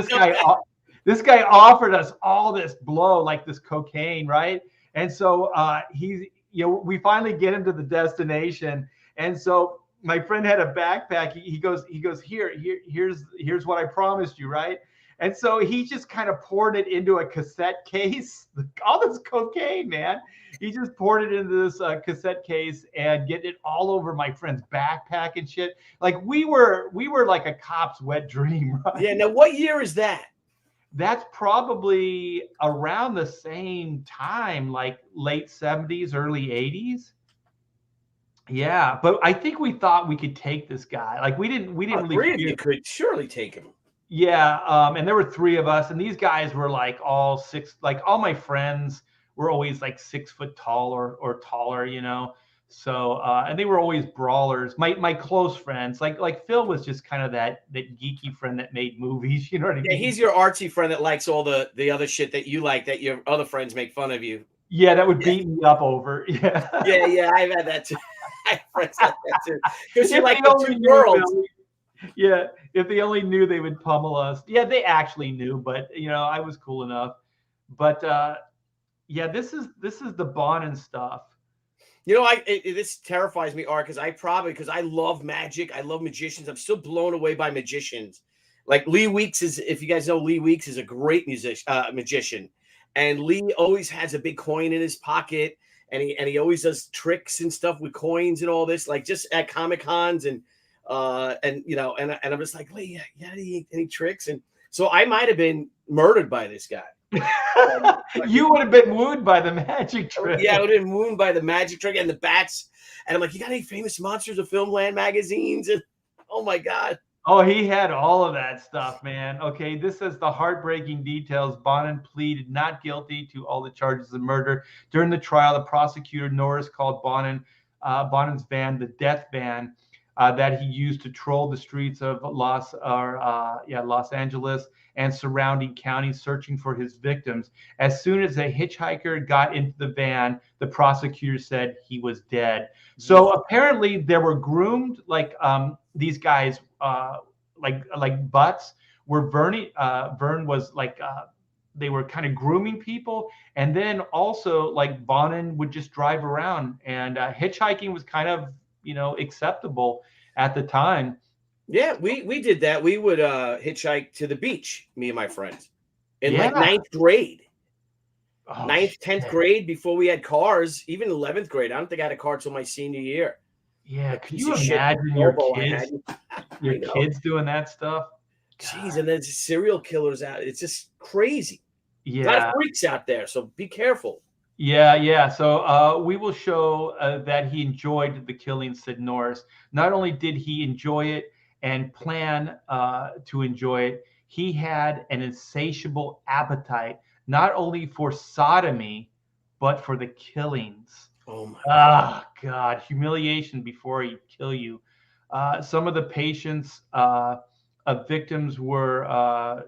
this guy offered us all this blow, like this cocaine, right? And so we finally get him to the destination. And so my friend had a backpack. He goes, here's what I promised you, right? And so he just kind of poured it into a cassette case. All this cocaine, man. He just poured it into this cassette case and get it all over my friend's backpack and shit. Like we were like a cop's wet dream, right? Yeah. Now, what year is that? That's probably around the same time, like late 70s, early 80s. Yeah, but I think we thought we could take this guy. Like we didn't really. You could surely take him. Yeah, and there were three of us, and these guys were like all six. Like all my friends were always like 6 foot tall or taller, So and they were always brawlers. My close friends, like Phil was just kind of that geeky friend that made movies. You know what I Yeah, mean? he's your artsy friend that likes all the other shit that you like that your other friends make fun of you. Yeah, that would Yeah, beat me up over. Yeah. yeah, I've had that too. I have friends like that too. Because you're If like they the only two knew, worlds. Billy. Yeah, if they only knew, they would pummel us. Yeah, they actually knew, but I was cool enough. But yeah, this is the Bonin stuff. This terrifies me, Art, because I love magic, I love magicians. I'm still blown away by magicians. Like Lee Weeks if you guys know, Lee Weeks is a great magician, and Lee always has a big coin in his pocket, and he always does tricks and stuff with coins and all this, like just at Comic Cons and I'm just like, Lee, you got any tricks? And so I might have been murdered by this guy. You would have been wooed by the magic trick. Yeah, I would have been wounded by the magic trick and the bats. And I'm like, you got any famous monsters of Filmland magazines? And oh my God. Oh, he had all of that stuff, man. Okay, this says the heartbreaking details. Bonin pleaded not guilty to all the charges of murder. During the trial, the prosecutor Norris called Bonin's van the death van that he used to troll the streets of Los Angeles and surrounding counties searching for his victims. As soon as a hitchhiker got into the van, the prosecutor said he was dead. So apparently there were groomed these guys like butts where Vern was they were kind of grooming people, and then also like Bonin would just drive around, and hitchhiking was kind of acceptable at the time. Yeah, we did that. We would hitchhike to the beach, me and my friends, in like Yeah. ninth grade. Oh, Ninth, 10th shit. grade, before we had cars, even 11th grade. I don't think I had a car till my senior year. Yeah, That could piece you of shit imagine your Volvo I kids had. your I know. kids doing that stuff? Jeez, God. and there's serial killers out. It's just crazy. A lot of Yeah. freaks out there, so be careful. Yeah. So we will show that he enjoyed the killing, said Norris. Not only did he enjoy it and plan to enjoy it, he had an insatiable appetite, not only for sodomy, but for the killings. Oh my Ah, God, humiliation before he kill you. Some of the patients of victims were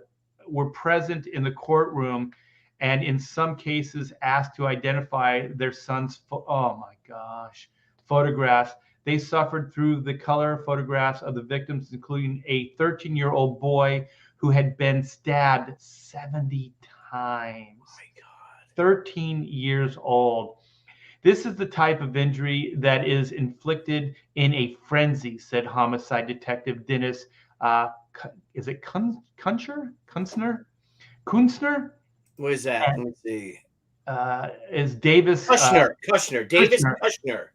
present in the courtroom, and in some cases asked to identify their son's. Oh my gosh, photographs. They suffered through the color photographs of the victims, including a 13-year-old boy who had been stabbed 70 times. my God. 13 years old. This is the type of injury that is inflicted in a frenzy, said homicide detective Dennis. Is it Kunstner? Kunstner? What is that? Let me see. Is Davis Kushner. Davis Kushner. Kushner.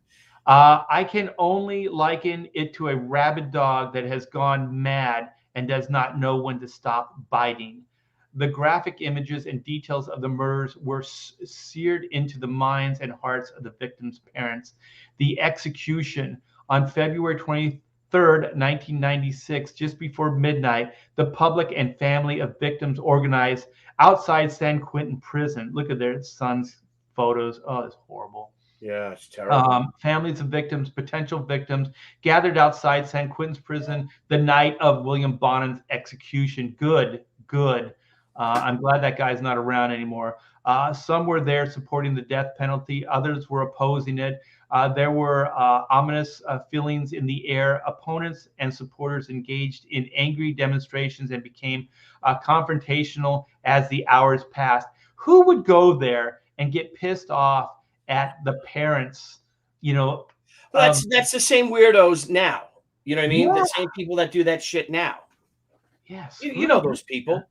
I can only liken it to a rabid dog that has gone mad and does not know when to stop biting. The graphic images and details of the murders were seared into the minds and hearts of the victims' parents. The execution on February 23rd, 1996, just before midnight, the public and family of victims organized outside San Quentin prison. Look at their son's photos. Oh, it's horrible. Yeah, it's terrible. Families of victims, potential victims, gathered outside San Quentin's prison the night of William Bonin's execution. Good. I'm glad that guy's not around anymore. Some were there supporting the death penalty. Others were opposing it. There were ominous feelings in the air. Opponents and supporters engaged in angry demonstrations and became confrontational as the hours passed. Who would go there and get pissed off at the parents? Well, that's the same weirdos now. You know what I mean? Yeah. The same people that do that shit now. Yes. You know those people.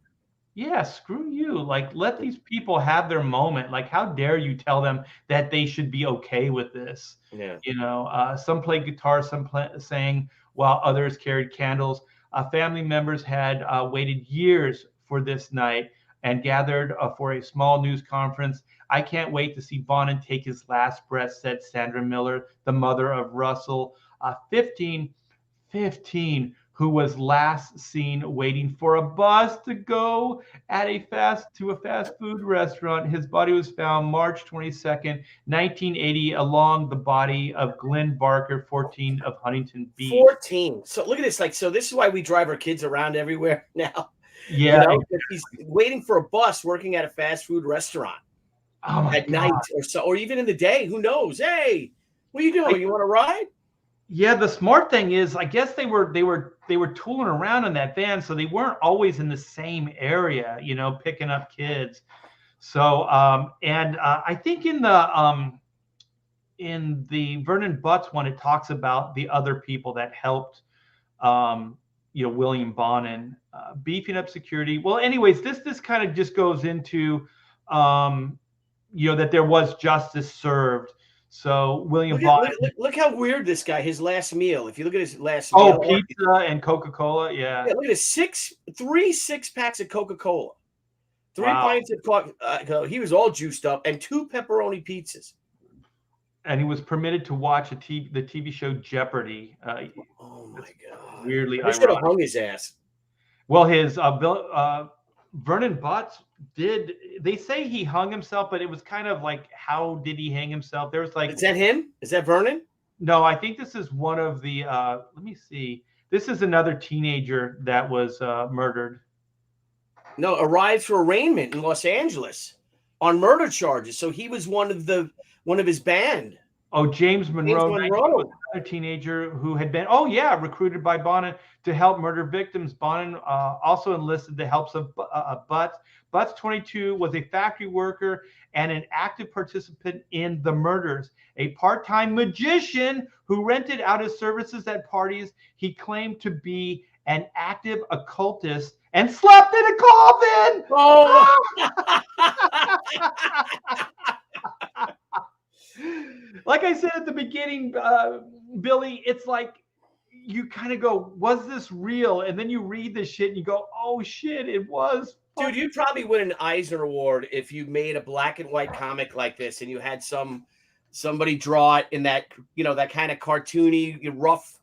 Yeah, screw you. Like, let these people have their moment. Like, how dare you tell them that they should be okay with this? Yeah. Some played guitar, some sang, while others carried candles. Family members had waited years for this night and gathered for a small news conference. I can't wait to see Bonin take his last breath, said Sandra Miller, the mother of Russell. 15 who was last seen waiting for a bus to go at a fast food restaurant. His body was found March 22nd, 1980, along the body of Glenn Barker, 14 of Huntington Beach. 14. So look at this. Like, so this is why we drive our kids around everywhere now. Yeah, He's waiting for a bus working at a fast food restaurant at night or so, or even in the day. Who knows? Hey, what are you doing? You want to ride? Yeah, the smart thing is, I guess they were tooling around in that van, so they weren't always in the same area, picking up kids. So, I think in the Vernon Butts one, it talks about the other people that helped, William Bonin beefing up security. Well, anyways, this kind of just goes into, that there was justice served. So William Bonin. Look how weird this guy. His last meal. If you look at his last meal, pizza and Coca-Cola. Yeah. Look at his 3 6-packs of Coca-Cola, 3 pints of Coca. He was all juiced up, and 2 pepperoni pizzas. And he was permitted to watch the TV show Jeopardy. Oh my God! Weirdly, I should have hung his ass. Well, his Vernon Butts they say he hung himself, but it was kind of like, how did he hang himself? There was like, is that him? Is that Vernon? No, I think this is one of the, let me see. This is another teenager that was murdered. No, arrived for arraignment in Los Angeles on murder charges. So he was one of his band. Oh, James Monroe. Was another teenager who had been, recruited by Bonin to help murder victims. Bonin also enlisted the help of Butts. Butts, 22, was a factory worker and an active participant in the murders. A part-time magician who rented out his services at parties. He claimed to be an active occultist and slept in a coffin. Oh. Like I said at the beginning, Billy, it's like you kind of go, was this real? And then you read this shit and you go, oh shit, it was. Dude, you'd probably win an Eisner Award if you made a black and white comic like this and you had somebody draw it in that, that kind of cartoony, rough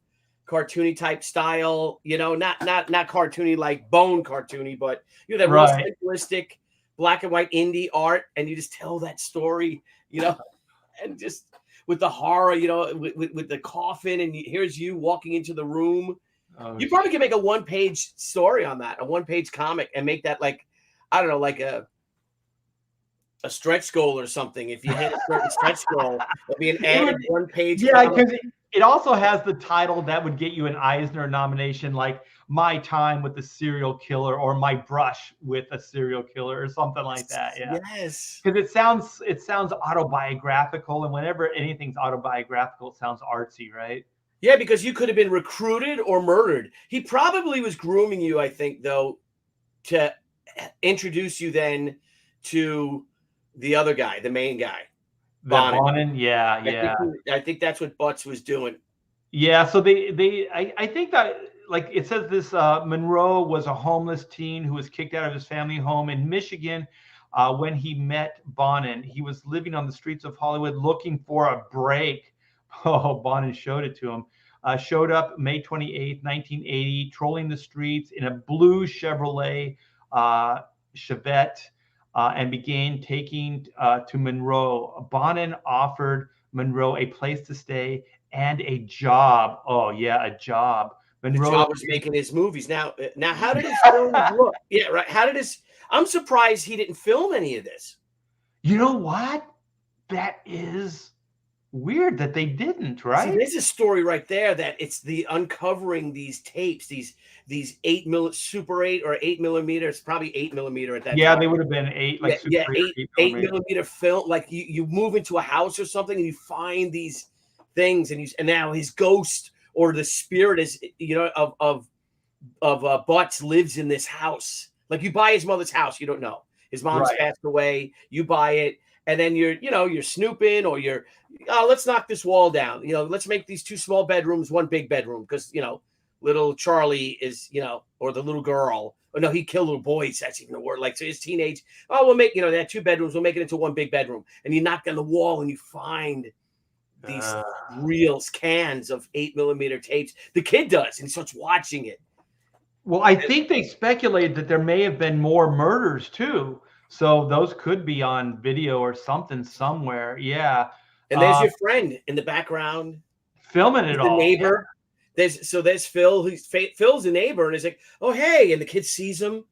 cartoony type style, not cartoony like Bone cartoony, but that real stylistic black and white indie art, and you just tell that story, and just with the horror, with the coffin, and here's you walking into the room. You probably could make a 1-page story on that, a 1-page comic, and make that like, I don't know, like a stretch goal or something. If you hit a certain stretch goal, it'll be an added 1-page. Yeah, because it also has the title that would get you an Eisner nomination, like My Time with the Serial Killer or My Brush with a Serial Killer or something like that. Yeah. Yes. Because it sounds autobiographical, and whenever anything's autobiographical, it sounds artsy, right? Yeah, because you could have been recruited or murdered. He probably was grooming you, I think, though, to introduce you then to the other guy, the main guy. Bonin, yeah. I think that's what Butts was doing. Yeah, so I think that, like it says, this Monroe was a homeless teen who was kicked out of his family home in Michigan when he met Bonin. He was living on the streets of Hollywood looking for a break. Oh, Bonin showed it to him. Showed up May 28th, 1980, trolling the streets in a blue Chevrolet Chevette, and began taking to Monroe. Bonin offered Monroe a place to stay and a job. Oh, yeah, a job. Monroe the job was making his movies. Now, how did his films look? Yeah, right. I'm surprised he didn't film any of this. You know what? That is weird that they didn't, right? See, there's a story right there that it's the uncovering these tapes, these 8mm Super 8 or 8mm. It's probably 8mm at that time. Yeah, they would have been 8, like Super 8mm film. Like you move into a house or something and you find these things, and now his ghost or the spirit is of Butts lives in this house. Like you buy his mother's house, you don't know. His mom's passed away. You buy it. And then you're snooping, or let's knock this wall down. Let's make these 2 small bedrooms 1 big bedroom, because little Charlie is or the little girl. Oh no, he killed little boys. That's even a word. Like, so his teenage. Oh, we'll make they had 2 bedrooms. We'll make it into 1 big bedroom. And you knock on the wall and you find these reels, cans of 8mm tapes. The kid does, and he starts watching it. Well, I think they speculated that there may have been more murders too. So those could be on video or something somewhere. Yeah. And there's your friend in the background filming it the all. neighbor. Yeah. There's Phil. Phil's a neighbor, and he's like, "Oh, hey!" And the kid sees him,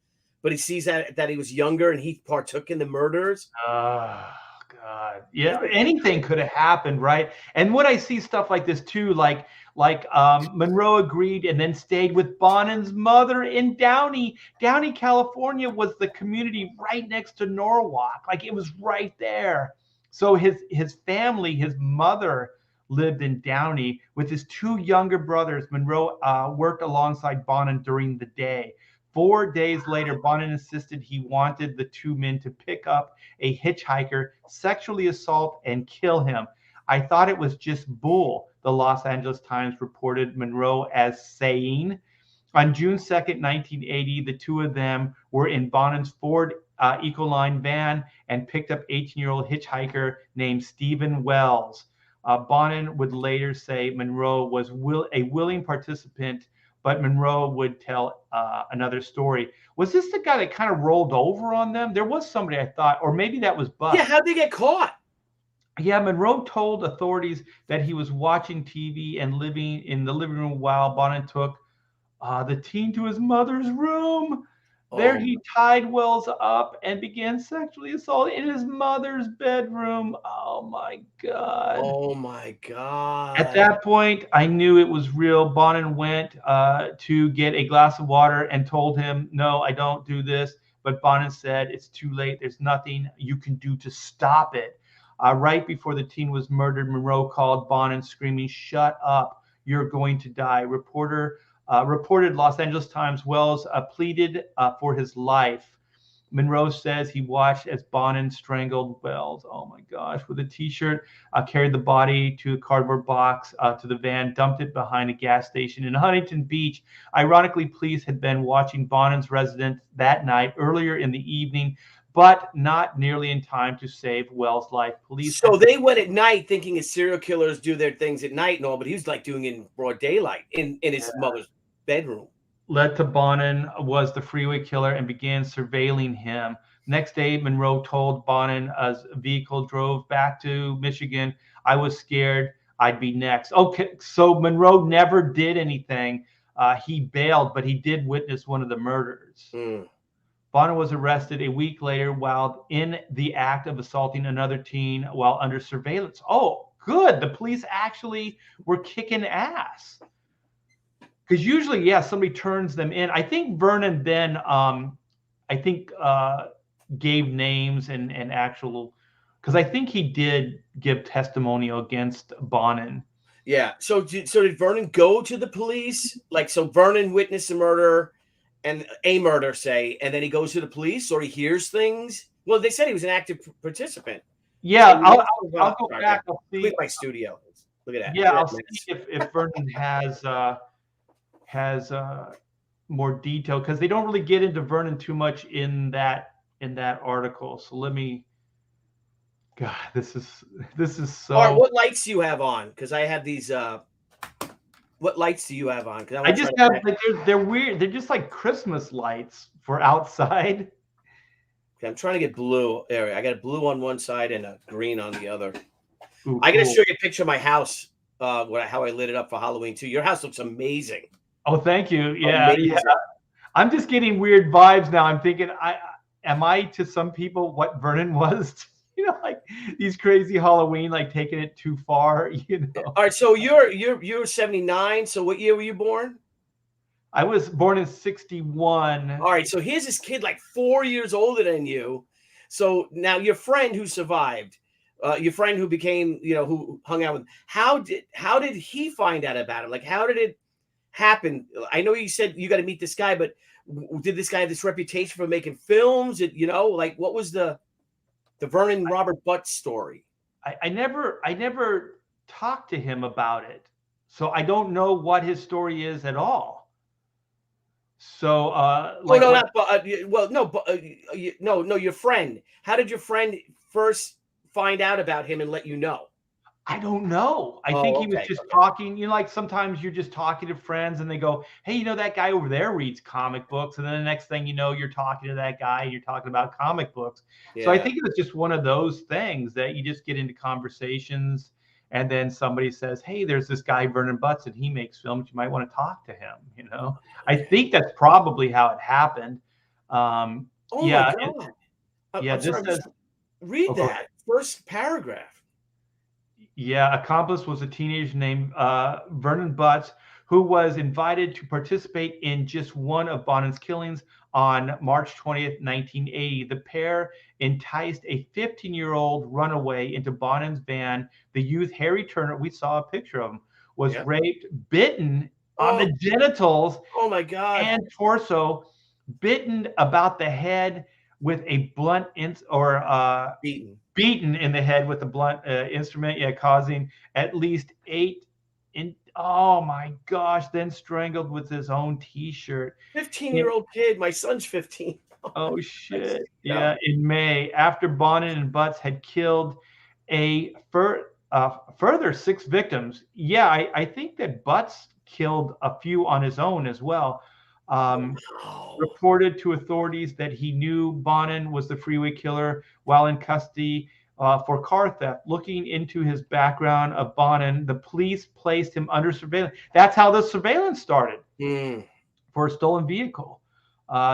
but he sees that he was younger and he partook in the murders. God, yeah, anything could have happened, right? And when I see stuff like this too, like Monroe agreed and then stayed with Bonin's mother in Downey. Downey, California was the community right next to Norwalk. Like it was right there. So his family, his mother lived in Downey with his two younger brothers. Monroe worked alongside Bonin during the day. 4 days later, Bonin insisted he wanted the two men to pick up a hitchhiker, sexually assault, and kill him. I thought it was just bull, the Los Angeles Times reported Monroe as saying. On June 2nd, 1980, the two of them were in Bonin's Ford Ecoline van and picked up 18-year-old hitchhiker named Stephen Wells. Bonin would later say Monroe was a willing participant, but Monroe would tell another story. Was this the guy that kind of rolled over on them? There was somebody I thought, or maybe that was Buck. Yeah, how'd they get caught? Yeah, Monroe told authorities that he was watching TV and living in the living room while Bonin took the teen to his mother's room. There he tied Wells up and began sexually assaulting in his mother's bedroom. Oh, my God. Oh, my God. At that point, I knew it was real. Bonin went to get a glass of water and told him, no, I don't do this. But Bonin said, it's too late. There's nothing you can do to stop it. Right before the teen was murdered, Monroe called Bonin screaming, shut up. You're going to die. Reported Los Angeles Times, Wells pleaded for his life. Monroe says he watched as Bonin strangled Wells. Oh my gosh, with a t-shirt, carried the body to a cardboard box to the van, dumped it behind a gas station in Huntington Beach. Ironically, police had been watching Bonin's residence that night earlier in the evening, but not nearly in time to save Wells' life. Police. So they went at night thinking as serial killers do their things at night and all, but he was like doing it in broad daylight in his mother's bedroom. Led to Bonin was the freeway killer and began surveilling him. Next day, Monroe told Bonin as a vehicle drove back to Michigan, I was scared I'd be next. Okay, so Monroe never did anything. He bailed, but he did witness one of the murders. Bonin was arrested a week later while in the act of assaulting another teen while under surveillance. Oh, good. The police actually were kicking ass. Because usually, yeah, somebody turns them in. I think Vernon then, gave names and actual, because I think he did give testimonial against Bonin. Yeah. So did Vernon go to the police? Like, so Vernon witnessed a murder and a murder, say, and then he goes to the police or he hears things? Well, they said he was an active participant. Yeah, so I'll go back. I'll see. Look at my studio. Look at that. Yeah, I'll see if Vernon has more detail, because they don't really get into Vernon too much in that article. So let me. God, this is so. All right, what lights do you have on? Because I have these. What lights do you have on? Because I just have like they're weird. They're just like Christmas lights for outside. Okay, I'm trying to get blue area. I got a blue on one side and a green on the other. Ooh, I got to cool. show you a picture of my house. How I lit it up for Halloween too. Your house looks amazing. Oh, thank you. Yeah, yeah. I'm just getting weird vibes now. I'm thinking, am I to some people what Vernon was? You know, like these crazy Halloween, like taking it too far. You know. All right, so you're 79. So what year were you born? I was born in 61. All right, so here's this kid like 4 years older than you. So now your friend who survived, your friend who became, who hung out with, how did he find out about him? Like, how did it happen? I know you said you got to meet this guy, but did this guy have this reputation for making films? Like what was the Vernon Robert Butt story? I never talked to him about it, so I don't know what his story is at all. So, your friend. How did your friend first find out about him and let you know? I don't know. I think Oh, he was okay. just Okay. talking, like sometimes you're just talking to friends and they go, hey, that guy over there reads comic books. And then the next thing you know, you're talking to that guy and you're talking about comic books. So I Yeah. think it was just one of those things that you just get into conversations and then somebody says, hey, there's this guy, Vernon Butts, and he makes films. You might want to talk to him. I think that's probably how it happened. Oh my Yeah. God. Yeah. I'm This sorry. says, Just read oh, go that ahead. first paragraph. Yeah, accomplice was a teenager named Vernon Butts, who was invited to participate in just one of Bonin's killings on March 20th, 1980. The pair enticed a 15-year-old runaway into Bonin's van. The youth, Harry Turner, we saw a picture of him, was Yeah. raped, bitten on Oh, the genitals oh my God. and torso, bitten about the head with a blunt Beaten. beaten in the head with a blunt instrument, causing at least 8 oh my gosh, then strangled with his own t-shirt. 15-year-old kid. My son's 15. Oh That's, shit. yeah. Yeah, in May, after Bonin and Butts had killed a further 6 victims. Yeah, I think that Butts killed a few on his own as well. Wow. Reported to authorities that he knew Bonin was the freeway killer while in custody for car theft. Looking into his background of Bonin, the police placed him under surveillance. That's how the surveillance started Mm. for a stolen vehicle.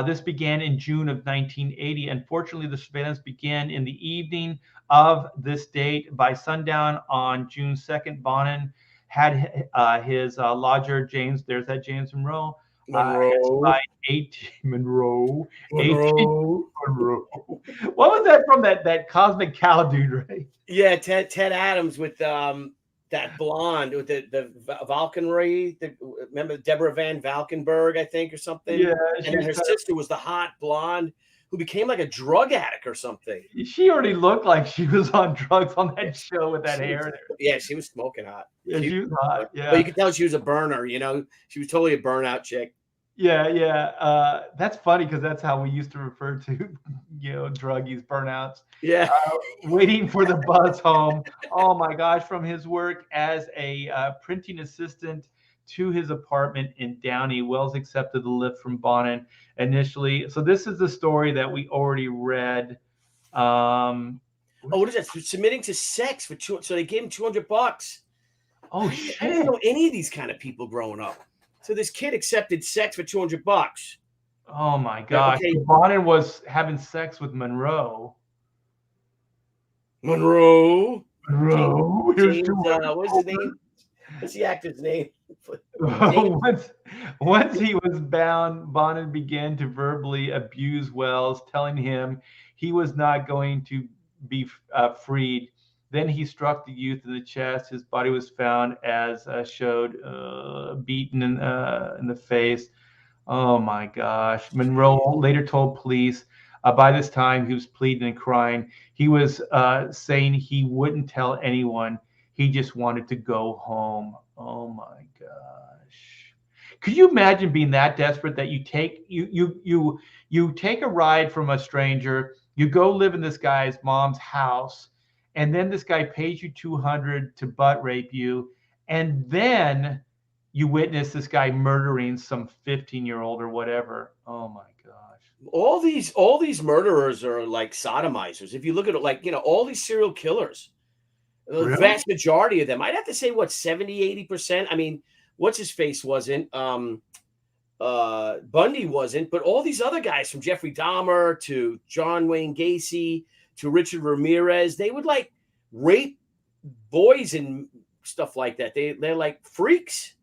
This began in June of 1980. Unfortunately, the surveillance began in the evening of this date. By sundown on June 2nd, Bonin had his lodger, James, there's that James Monroe, had Monroe. spied 18 Monroe, 18 Monroe. Monroe. What was that from that Cosmic Cow dude, right? Yeah, Ted Adams with that blonde with the Valkyrie. Remember Deborah Van Valkenburg, I think, or something. Yeah, And she then was her kind sister was the hot blonde who became like a drug addict or something. she already looked like she was on drugs on Yeah, that show with that she was, hair. yeah, she was smoking hot. Yeah, she was hot. But you Yeah. could tell she was a burner. She was totally a burnout chick. Yeah, yeah. That's funny because that's how we used to refer to, druggies, burnouts. Yeah. Waiting for the bus home. Oh my gosh, from his work as a printing assistant to his apartment in Downey, Wells accepted the lift from Bonin initially. So this is the story that we already read. Oh, what is that? Submitting to sex for so they gave him $200. Oh I didn't shit. know any of these kind of people growing up. So this kid accepted sex for $200. Oh my Yeah, gosh. okay, Bonin was having sex with Monroe. Monroe. James, Monroe, here's what's his name? What's the actor's name? James. once he was bound, Bonin began to verbally abuse Wells, telling him he was not going to be freed. Then he struck the youth in the chest. His body was found, as showed, beaten in the face. Oh my gosh. Monroe later told police by this time he was pleading and crying. He was saying he wouldn't tell anyone. He just wanted to go home. Oh my gosh. Could you imagine being that desperate that you take a ride from a stranger, you go live in this guy's mom's house, and then this guy pays you 200 to butt rape you, and then you witness this guy murdering some 15-year-old or whatever. Oh my gosh. All these murderers are like sodomizers. If you look at it, like, all these serial killers, the Really? vast majority of them, I'd have to say, what, 70-80%. I mean, what's his face wasn't, Bundy wasn't, but all these other guys, from Jeffrey Dahmer to John Wayne Gacy to Richard Ramirez, they would like rape boys and stuff like that. They're like freaks.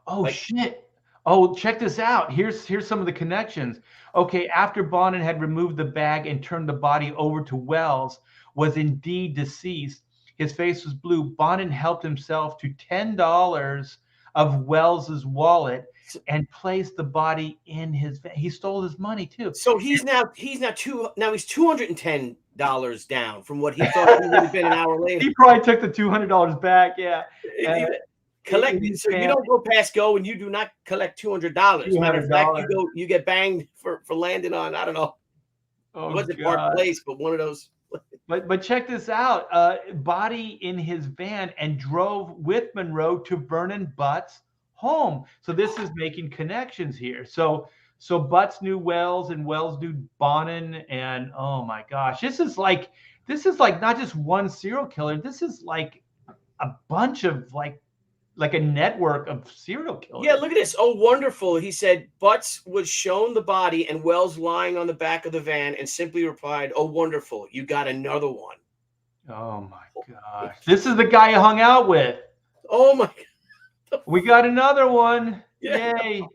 Oh Like, shit. Oh, check this out. Here's some of the connections. Okay, after Bonin had removed the bag and turned the body over to Wells, was indeed deceased. His face was blue. Bonin helped himself to $10 of Wells's wallet and placed the body in his van. He stole his money too. so he's $210 down from what he thought he would have been an hour later. He probably took the $200 back. Yeah. Collect. So you don't go past go and you do not collect $200. Matter of fact, you get banged for landing on, I don't know. Oh, It wasn't God. Park Place, but one of those. But check this out. Body in his van and drove with Monroe to Vernon Butt's home. So this is making connections here. So Butts knew Wells and Wells knew Bonin, and oh my gosh, this is like not just one serial killer. This is like a bunch of like a network of serial killers. Yeah, look at this. Oh, wonderful. He said Butts was shown the body and Wells lying on the back of the van and simply replied, "Oh, wonderful. You got another one." Oh my gosh. This is the guy you hung out with. Oh my God. We got another one. Yeah. Yay.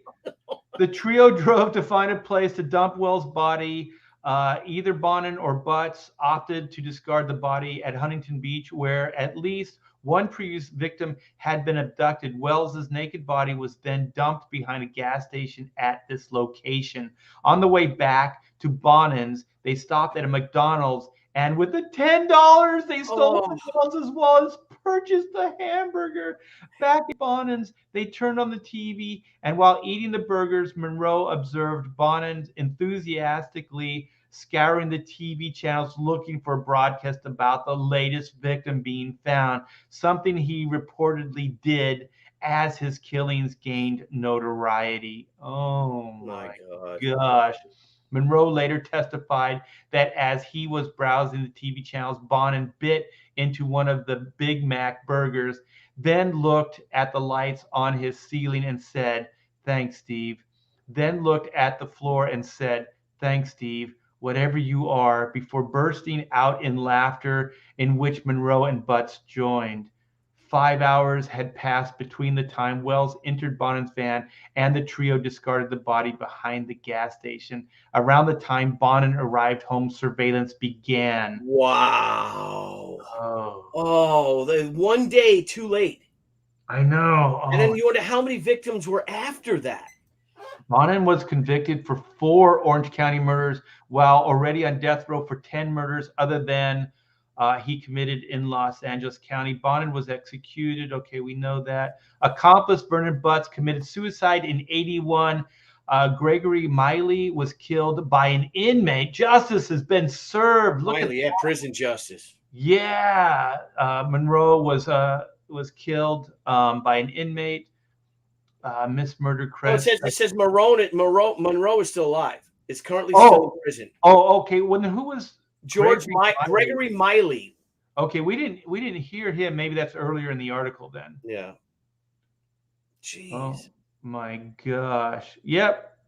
The trio drove to find a place to dump Wells' body. Either Bonin or Butts opted to discard the body at Huntington Beach, where at least one previous victim had been abducted. Wells's naked body was then dumped behind a gas station at this location. On the way back to Bonin's, they stopped at a McDonald's, and with the $10 they stole from Wells's wallet, purchased a hamburger. Back at Bonin's, they turned on the TV, and while eating the burgers, Monroe observed Bonin enthusiastically scouring the TV channels looking for a broadcast about the latest victim being found, something he reportedly did as his killings gained notoriety. Oh my gosh. Monroe later testified that as he was browsing the TV channels, Bonin bit into one of the Big Mac burgers, then looked at the lights on his ceiling and said, "Thanks, Steve." Then looked at the floor and said, "Thanks, Steve, whatever you are," before bursting out in laughter, in which Monroe and Butts joined. 5 hours had passed between the time Wells entered Bonin's van and the trio discarded the body behind the gas station. Around the time Bonin arrived home, surveillance began. Wow. Oh, The 1 day too late. I know. And then you wonder how many victims were after that. Bonin was convicted for 4 Orange County murders while already on death row for 10 murders other than he committed in Los Angeles County. Bonin was executed. Okay, we know that. Accomplice Vernon Butts committed suicide in 1981. Gregory Miley was killed by an inmate. Justice has been served. Miley, yeah, prison justice. Yeah. Monroe was killed by an inmate. Mismurder credit. It says Monroe is still alive. Is currently still in prison. Oh, okay. Well, then who was Gregory Miley? Okay, we didn't hear him. Maybe that's earlier in the article then. Yeah. Jeez. Oh my gosh. Yep.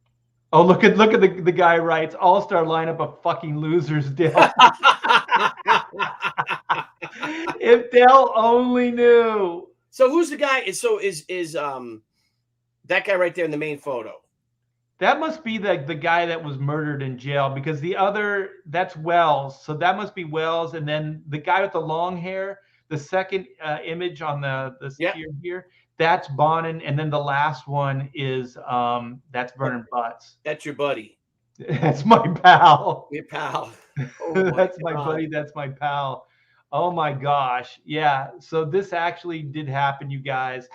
Oh, look at the guy writes all-star lineup of fucking losers, Dale. If Dale only knew. So who's the guy? Is that guy right there in the main photo? That must be the guy that was murdered in jail, because the other, that's Wells. So that must be Wells. And then the guy with the long hair, the second image on the here, that's Bonin. And then the last one is that's Vernon Butts. That's your buddy. That's my pal. Your pal. That's my buddy. That's my pal. Oh my gosh. Yeah. So this actually did happen, you guys.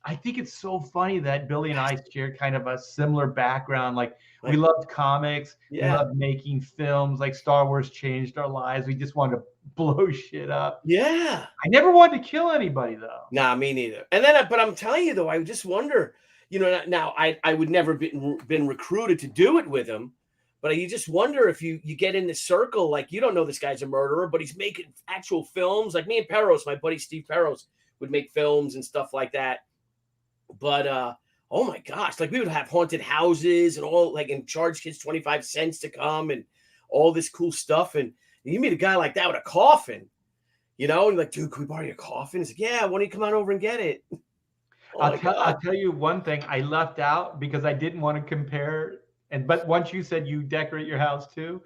I think it's so funny that Billy and I share kind of a similar background. Like we loved comics, we loved making films. Like Star Wars changed our lives. We just wanted to blow shit up. Yeah. I never wanted to kill anybody though. Nah, me neither. And then, but I'm telling you though, I just wonder. Now I would never been recruited to do it with him, but you just wonder if you get in the circle, like you don't know this guy's a murderer, but he's making actual films. Like me and Perros, my buddy Steve Perros, would make films and stuff like that. But oh my gosh, like we would have haunted houses and all, like, and charge kids 25 cents to come and all this cool stuff. And you meet a guy like that with a coffin, and you're like, dude, can we borrow your coffin? He's like, yeah, why don't you come on over and get it? I'll tell you one thing I left out because I didn't want to compare. But once you said you decorate your house too,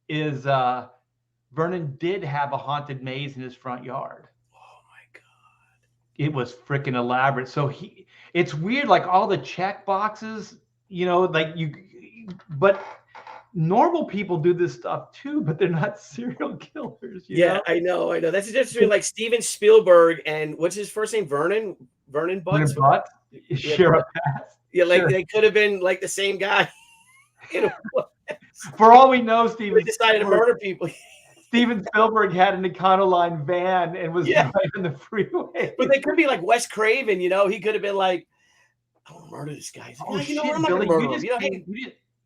is Vernon did have a haunted maze in his front yard. It was freaking elaborate. So it's weird, like all the check boxes, but normal people do this stuff too, but they're not serial killers. You know? I know. That's just like Steven Spielberg and what's his first name? Vernon Butts. Sheriff Pass. Yeah, like they could have been like the same guy. For all we know, They decided to murder people. Steven Spielberg had an Econoline van and was driving the freeway. But they could be like Wes Craven, you know. He could have been like, I want to murder this guy. Like, Oh you know shit, what? I'm not Billy, gonna murder him.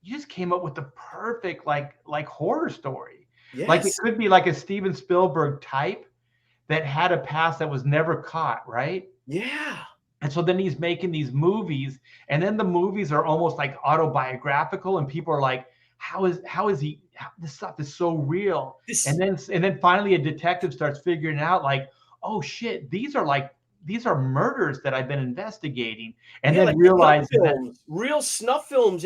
you just came up with the perfect like horror story. Yes. Like it could be like a Steven Spielberg type that had a past that was never caught, right? Yeah. And so then he's making these movies, and then the movies are almost like autobiographical, and people are like, how is this stuff is so real? And then finally a detective starts figuring out like, oh shit, these are murders that I've been investigating, and then like realize real snuff films,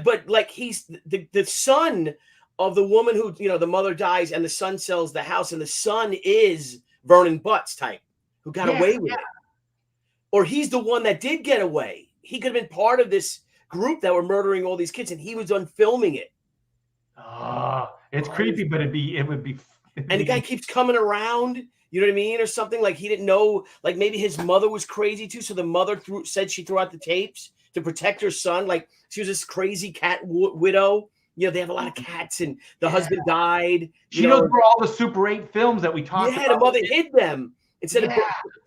but like he's the son of the woman who, you know, the mother dies and the son sells the house, and the son is Vernon Butts type who got away with it. Or he's the one that did get away. He could have been part of this group that were murdering all these kids, and he was done filming it. It's creepy, but it would be. And the guy keeps coming around, you know what I mean, or something. Like he didn't know. Like maybe his mother was crazy too, so the mother said she threw out the tapes to protect her son. Like she was this crazy cat widow. You know, they have a lot of cats, and the husband died. She knows where all the Super 8 films that we talked about. Yeah, the mother hid them instead of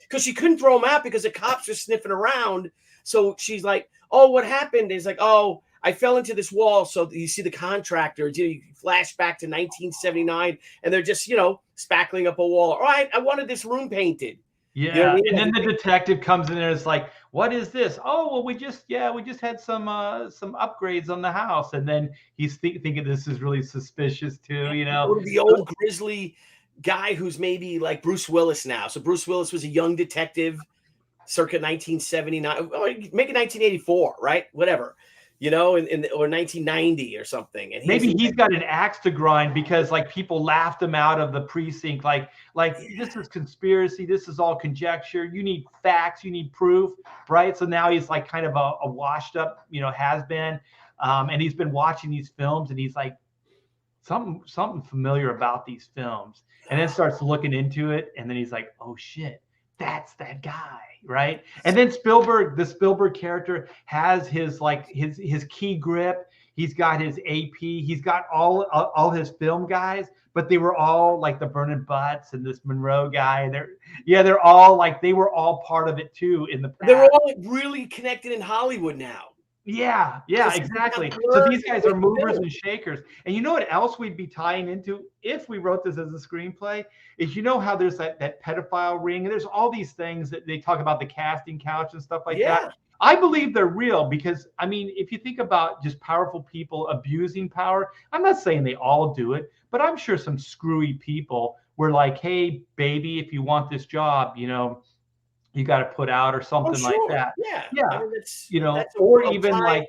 because she couldn't throw them out because the cops were sniffing around. So she's like, "Oh, what happened?" He's like, "Oh, I fell into this wall." So you see the contractors. You flash back to 1979, and they're just, you know, spackling up a wall. All right, I wanted this room painted. Yeah, you know what I mean? And then the detective comes in and it's like, "What is this?" "Oh, well, we just had some upgrades on the house." And then he's thinking this is really suspicious too, you know. The old grizzly guy who's maybe like Bruce Willis now. So Bruce Willis was a young detective circa 1979, or make it 1984, right? Whatever. You know, or 1990 or something. And maybe he's got an axe to grind because like people laughed him out of the precinct. Like this is conspiracy. This is all conjecture. You need facts. You need proof, right? So now he's like kind of a washed up, you know, has been, and he's been watching these films, and he's like something familiar about these films, and then starts looking into it, and then he's like, oh shit, that's that guy, right? And then the Spielberg character has his key grip. He's got his AP. He's got all his film guys, but they were all like the Vernon Butts and this Monroe guy. They're all like, they were all part of it too in the past. They're all really connected in Hollywood now. Yeah, exactly. So these guys are movers and shakers. And you know what else we'd be tying into if we wrote this as a screenplay is, you know how there's that pedophile ring, and there's all these things that they talk about, the casting couch and stuff like that. I believe they're real because, I mean, if you think about just powerful people abusing power, I'm not saying they all do it, but I'm sure some screwy people were like, hey, baby, if you want this job, you know, you got to put out or something like that. Yeah. I mean, you know, or even like,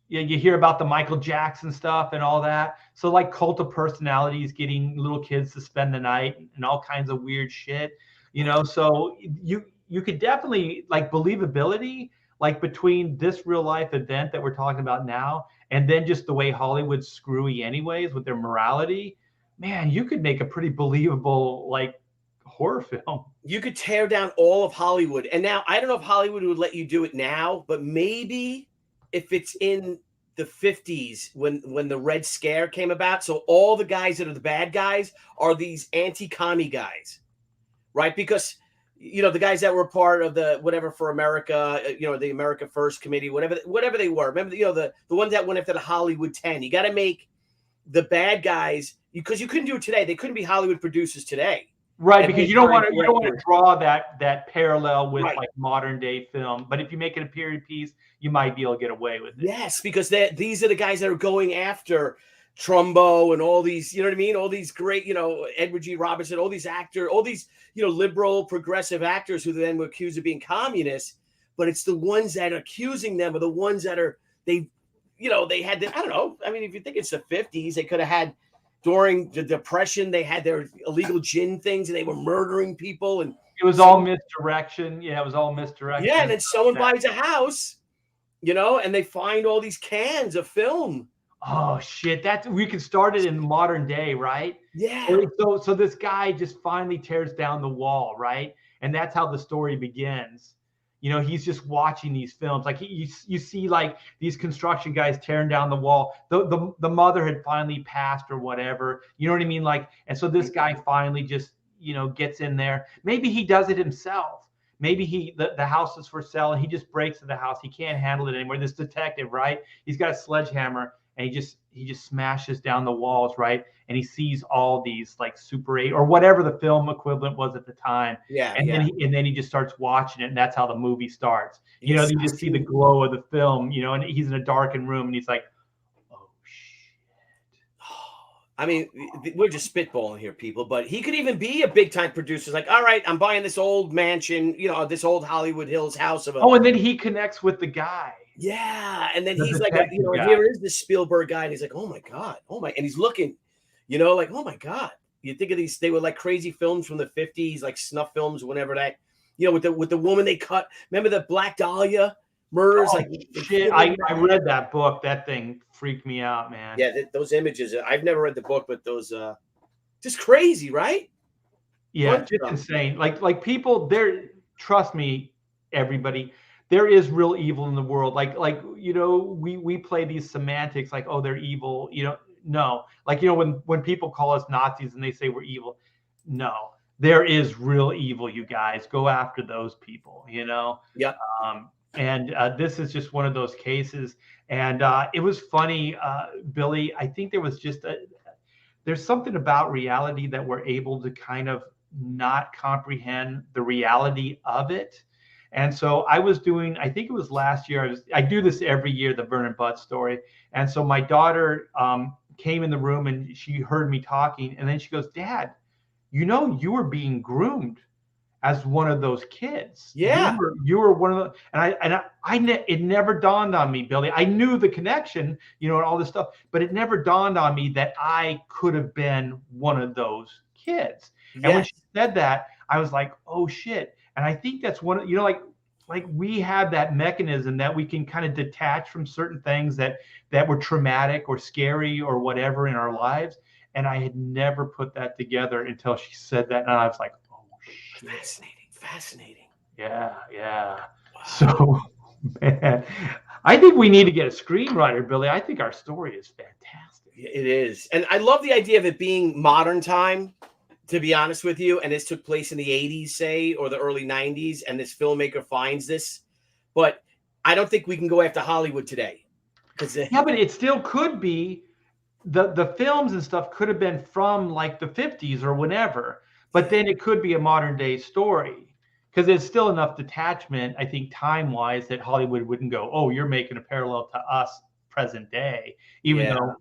you hear about the Michael Jackson stuff and all that. So like cult of personalities getting little kids to spend the night and all kinds of weird shit, you know. So you could definitely like believability, like between this real life event that we're talking about now, and then just the way Hollywood's screwy anyways with their morality, man, you could make a pretty believable like horror film. You could tear down all of Hollywood. And now I don't know if Hollywood would let you do it now, but maybe if it's in the 50s when the Red Scare came about. So all the guys that are the bad guys are these anti-commie guys, right? Because, you know, the guys that were part of the whatever for America, you know, the America First Committee, whatever they were. Remember, you know, the ones that went after the Hollywood 10. You got to make the bad guys, because you couldn't do it today. They couldn't be Hollywood producers today. Right, because you don't want to draw that parallel with like modern day film. But if you make it a period piece, you might be able to get away with it. Yes, because these are the guys that are going after Trumbo and all these, you know what I mean? All these great, you know, Edward G. Robinson, all these actors, all these, you know, liberal, progressive actors who then were accused of being communists. But it's the ones that are accusing them are the ones that are, they had the, I don't know. I mean, if you think it's the 50s, they could have had, during the Depression, they had their illegal gin things and they were murdering people. And it was all misdirection. Yeah, it was all misdirection. Yeah, and then someone buys a house, you know, and they find all these cans of film. Oh, shit. We can start it in modern day, right? Yeah. So this guy just finally tears down the wall, right? And that's how the story begins. You know, he's just watching these films. Like you see like these construction guys tearing down the wall. The mother had finally passed or whatever. You know what I mean? Like, and so this guy finally just, you know, gets in there. Maybe he does it himself. Maybe the house is for sale and he just breaks into the house. He can't handle it anymore. This detective, right? He's got a sledgehammer and he just smashes down the walls, right? And he sees all these like Super 8 or whatever the film equivalent was at the time. Yeah, And yeah. then he just starts watching it, and that's how the movie starts. You know, Yes, you just see the glow of the film, you know, and he's in a darkened room and he's like, oh shit. I mean, we're just spitballing here, people, but he could even be a big time producer. It's like, all right, I'm buying this old mansion, you know, this old Hollywood Hills house of a. Oh, and then he connects with the guy. Yeah, and then The he's like, detective you know, guy. here is this Spielberg guy, and he's like, oh my god, and he's looking, you know, like, oh my god. You think of these? They were like crazy films from the 50s, like snuff films, whenever that, you know, with the woman they cut. Remember the Black Dahlia murders? Oh, like shit, I read that book. That thing freaked me out, man. Yeah, those images. I've never read the book, but those, just crazy, right? Yeah, Bunch just of them. insane. Like people there, trust me, everybody, there is real evil in the world. Like you know, we play these semantics like, oh, they're evil, you know. No, like, you know, when people call us Nazis and they say we're evil, no, there is real evil, you guys. Go after those people, you know. Yeah. And this is just one of those cases. And it was funny, Billy. I think there's something about reality that we're able to kind of not comprehend the reality of it. And so I was doing, I think it was last year, I do this every year, the Vernon Butt story. And so my daughter came in the room and she heard me talking. And then she goes, Dad, you know, you were being groomed as one of those kids. Yeah. You were one of the, it never dawned on me, Billy. I knew the connection, you know, and all this stuff, but it never dawned on me that I could have been one of those kids. Yes. And when she said that, I was like, oh shit. And I think that's one, you know, like we have that mechanism that we can kind of detach from certain things that were traumatic or scary or whatever in our lives. And I had never put that together until she said that. And I was like, oh shit. Fascinating. Yeah. Wow. So, man, I think we need to get a screenwriter, Billy. I think our story is fantastic. It is. And I love the idea of it being modern time, to be honest with you. And this took place in the 80s, say, or the early 90s. And this filmmaker finds this. But I don't think we can go after Hollywood today. Yeah, but it still could be. The films and stuff could have been from like the 50s or whenever. But then it could be a modern day story because there's still enough detachment, I think, time-wise, that Hollywood wouldn't go, oh, you're making a parallel to us present day, even though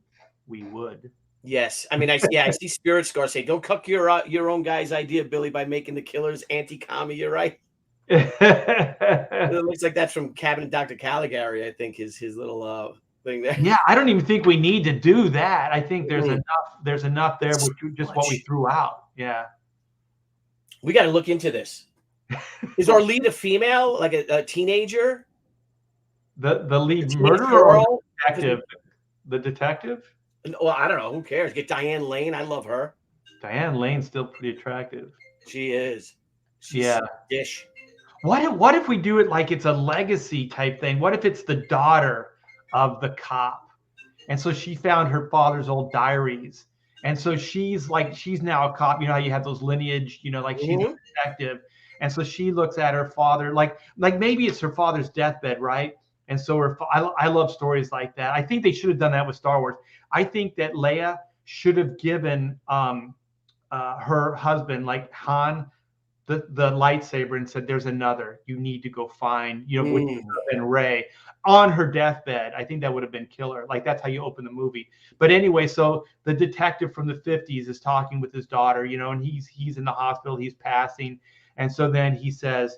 we would. Yes. I mean, I see Spirit Scar say, don't cook your own guy's idea, Billy, by making the killers anti-commie. You're right. It looks like that's from Cabinet Dr. Caligari, I think, his little thing there. Yeah, I don't even think we need to do that. I think there's enough there with just what we threw out. Yeah. We got to look into this. Is our lead a female, like a teenager? The lead murderer or the detective? The detective? Well, I don't know. Who cares? Get Diane Lane. I love her. Diane Lane's still pretty attractive. She is. She's dish. What if we do it like it's a legacy type thing? What if it's the daughter of the cop? And so she found her father's old diaries. And so she's now a cop. You know how you have those lineage, you know, like she's a detective. And so she looks at her father, like maybe it's her father's deathbed, right? And so I love stories like that. I think they should have done that with Star Wars. I think that Leia should have given her husband, like Han, the lightsaber and said, there's another you need to go find, you know, and Rey on her deathbed. I think that would have been killer. Like that's how you open the movie. But anyway, so the detective from the 50s is talking with his daughter, you know, and he's in the hospital, he's passing. And so then he says,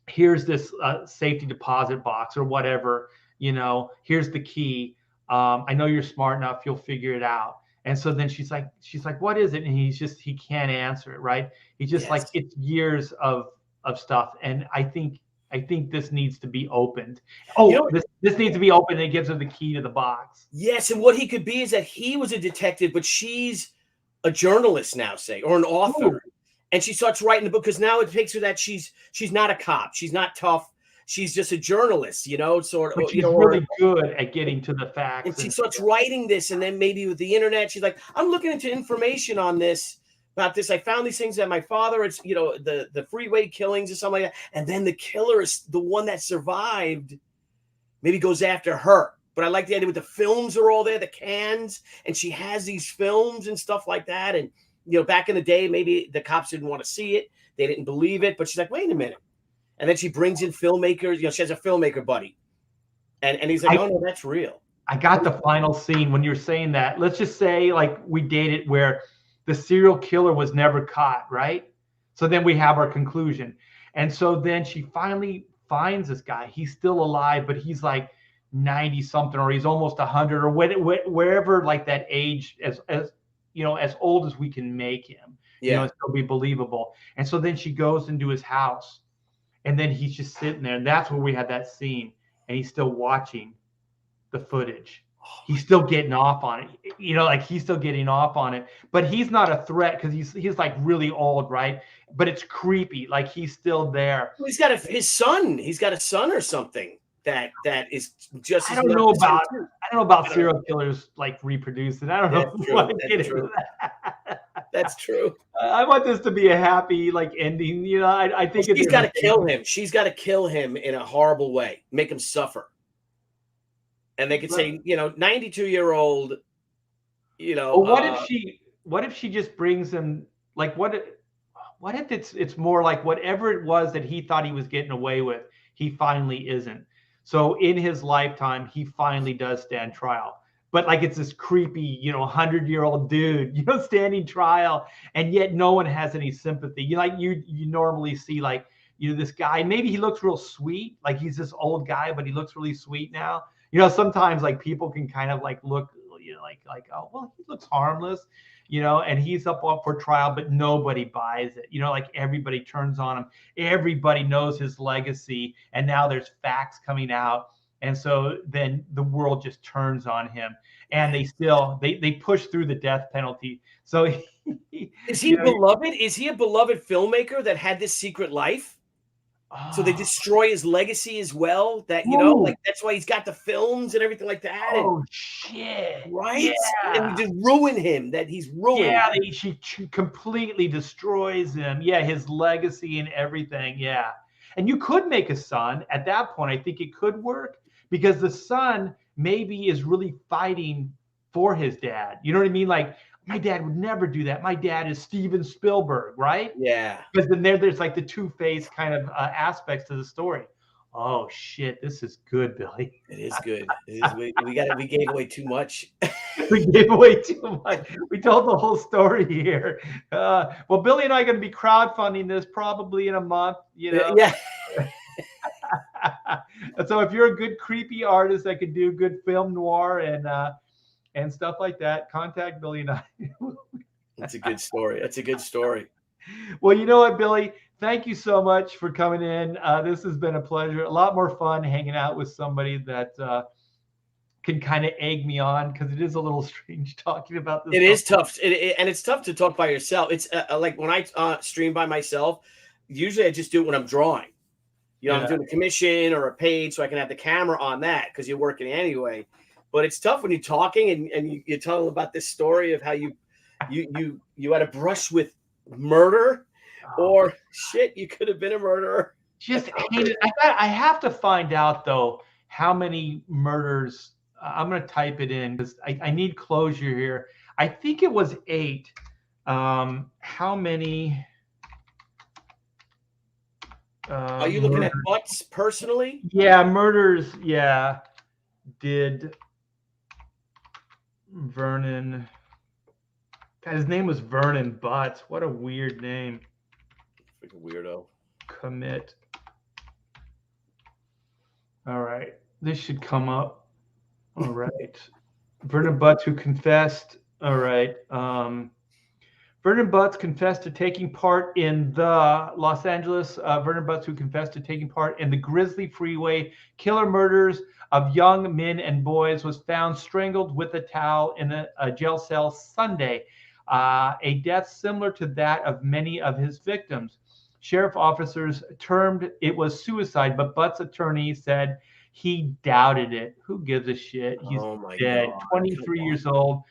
here's this safety deposit box or whatever, you know, here's the key. I know you're smart enough, you'll figure it out. And so then she's like, what is it? And he can't answer it, right? He's just like, it's years of stuff. And I think this needs to be opened. Oh, you know, this needs to be opened. And it gives her the key to the box. Yes. And what he could be is that he was a detective, but she's a journalist now, say, or an author. Ooh. And she starts writing the book because now it takes her that she's not a cop. She's not tough. she's just a journalist, sort But of, she's really good at getting to the and facts. she starts writing this, and then maybe with the internet, she's like, I'm looking into information on this. About this, I found these things that my father, it's the freeway killings or something like that, and then the killer is the one that survived. Maybe goes after her, but I like the idea with the films are all there, the cans, and she has these films and stuff like that. And back in the day, maybe the cops didn't want to see it, they didn't believe it, but she's like, wait a minute, and then she brings in filmmakers. She has a filmmaker buddy, and he's like, oh no, that's real. I got the final scene when you're saying that. Let's just say like we dated where the serial killer was never caught, right? So then we have our conclusion. And so then she finally finds this guy. He's still alive, but he's like 90 something, or he's almost 100, or wherever, like that age, as as old as we can make him, still be believable. And so then she goes into his house, and then he's just sitting there, and that's where we had that scene, and he's still watching the footage. He's still getting off on it, like he's still getting off on it, but he's not a threat because he's like really old, right? But it's creepy, like he's still there. He's got his son. He's got a son or something that is just. I don't know about serial killers like reproducing. I don't know. That's true. That's true. I want this to be a happy like ending. I think she's got to kill him. She's got to kill him in a horrible way, make him suffer. And they could say, 92-year-old, Well, what if she just brings him, like, what if it's more like whatever it was that he thought he was getting away with, he finally isn't. So in his lifetime, he finally does stand trial. But like it's this creepy, 100-year-old dude, standing trial, and yet no one has any sympathy. You normally see like, this guy, maybe he looks real sweet, like he's this old guy, but he looks really sweet now. Sometimes like people can kind of like look, like, oh, well, he looks harmless, and he's up for trial, but nobody buys it. Like everybody turns on him. Everybody knows his legacy, and now there's facts coming out. And so then the world just turns on him, and they still, they push through the death penalty. So is he beloved? Is he a beloved filmmaker that had this secret life? So they destroy his legacy as well. That like that's why he's got the films and everything like that. Oh shit! Right? Yeah. And just ruin him. That he's ruined. Yeah, she completely destroys him. Yeah, his legacy and everything. Yeah, and you could make a son at that point. I think it could work because the son maybe is really fighting for his dad. You know what I mean? Like, my dad would never do that. My dad is Steven Spielberg, right? Yeah. Because then there's like the two-faced kind of aspects to the story. Oh shit, this is good, Billy. It is good. It is. We gave away too much. We gave away too much. We told the whole story here. Well, Billy and I are going to be crowdfunding this probably in a month. Yeah. So if you're a good creepy artist that can do good film noir and stuff like that, contact Billy and I. That's a good story. That's a good story. Well, you know what, Billy? Thank you so much for coming in. This has been a pleasure. A lot more fun hanging out with somebody that can kind of egg me on, because it is a little strange talking about this. It is tough. And it's tough to talk by yourself. It's like when I stream by myself, usually I just do it when I'm drawing. I'm doing a commission or a page, so I can have the camera on that because you're working anyway. But it's tough when you're talking and you're telling about this story of how you had a brush with murder, or shit, you could have been a murderer. Just hate it. I have to find out though how many murders. I'm going to type it in because I need closure here. I think it was 8. How many? Are you looking at butts personally? Yeah, murders. Yeah, did Vernon? God, his name was Vernon Butts. What a weird name. Freaking weirdo. Commit. All right, this should come up. All right, Vernon Butts, who confessed. All right. Vernon Butts confessed to taking part in the Los Angeles. Vernon Butts, who confessed to taking part in the Grizzly Freeway killer murders of young men and boys, was found strangled with a towel in a jail cell Sunday. A death similar to that of many of his victims. Sheriff officers termed it was suicide, but Butt's attorney said he doubted it. Who gives a shit? He's dead. God. 23 years old.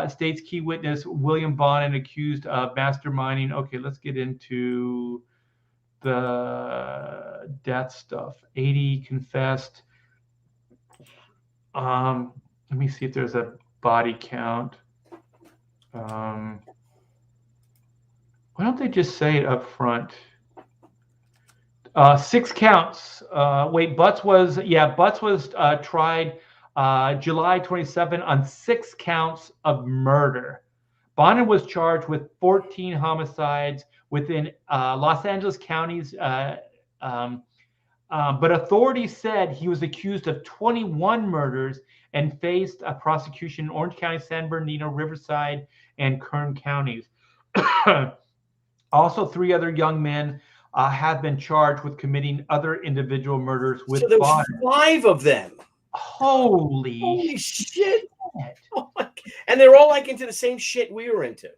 State's key witness William Bonin accused of masterminding. Okay, let's get into the death stuff. 80 confessed. Let me see if there's a body count. Why don't they just say it up front? 6 counts. Butts was tried July 27 on 6 counts of murder. Bonin was charged with 14 homicides within Los Angeles counties, but authorities said he was accused of 21 murders and faced a prosecution in Orange County, San Bernardino, Riverside, and Kern counties. Also, 3 other young men have been charged with committing other individual murders with so there's 5 of them. Holy shit. Oh my, and they're all like into the same shit we were into.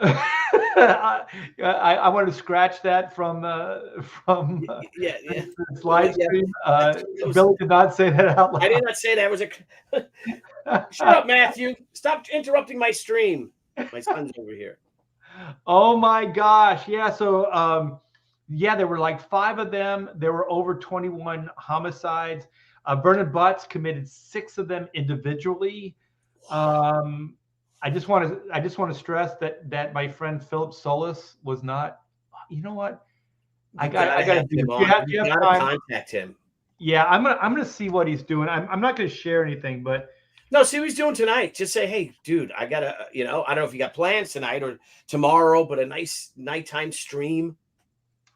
I want to scratch that from this live stream. Billy did not say that out loud. I did not say that. It was a shut up, Matthew. Stop interrupting my stream. My son's over here. Oh my gosh. Yeah. So there were like 5 of them. There were over 21 homicides. Vernon Butts committed 6 of them individually. I just want to stress that my friend Philip Solis was not. You know what? I got to do. You have time? Contact him. Yeah, I'm gonna see what he's doing. I'm not gonna share anything, but no, see what he's doing tonight. Just say, hey, dude, I gotta. I don't know if you got plans tonight or tomorrow, but a nice nighttime stream,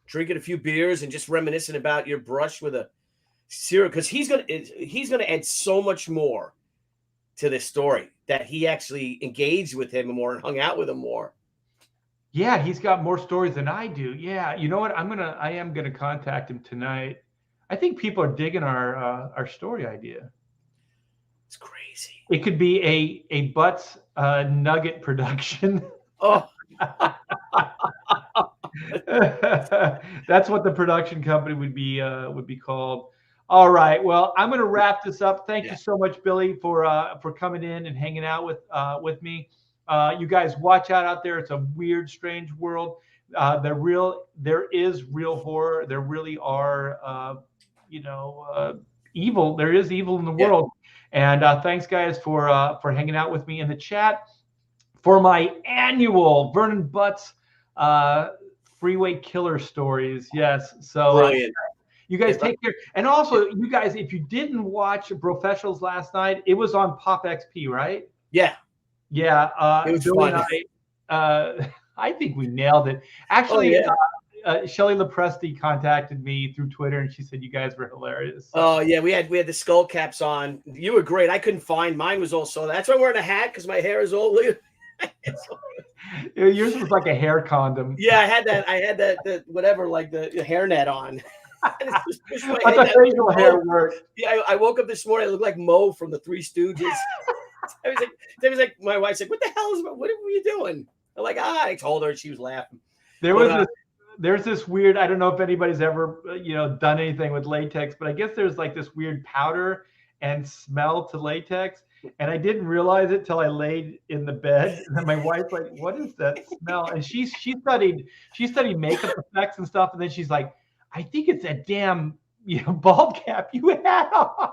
drinking a few beers and just reminiscing about your brush with a serial, because he's gonna add so much more to this story, that he actually engaged with him more and hung out with him more. Yeah, he's got more stories than I do. Yeah, you know what? I am gonna contact him tonight. I think people are digging our story idea. It's crazy. It could be a Butts nugget production. Oh, that's what the production company would be called. All right. Well, I'm going to wrap this up. Thank you so much, Billy, for coming in and hanging out with me. You guys watch out there. It's a weird, strange world. There is real horror. There really are, evil. There is evil in the world. And thanks, guys, for hanging out with me in the chat for my annual Vernon Butts freeway killer stories. Yes. So. Brilliant. You guys take care. And also, you guys, if you didn't watch Professionals last night, it was on Pop XP, right? Yeah. Yeah. It was Billy fun. And I think we nailed it. Actually, Shelly Lepresti contacted me through Twitter, and she said you guys were hilarious. Oh, yeah. We had the skull caps on. You were great. I couldn't find mine. Was also that's why I'm wearing a hat, because my hair is all. Yours was like a hair condom. Yeah, I had that whatever, like the hairnet on. I thought facial hair worked. Yeah, I woke up this morning. I looked like Mo from the Three Stooges. I was like, my wife's like, "What the hell what were you doing?" I'm like, I told her, and she was laughing. There's this weird. I don't know if anybody's ever done anything with latex, but I guess there's like this weird powder and smell to latex, and I didn't realize it till I laid in the bed, and then my wife's like, "What is that smell?" And she studied makeup effects and stuff, and then she's like, I think it's that damn bald cap you had on.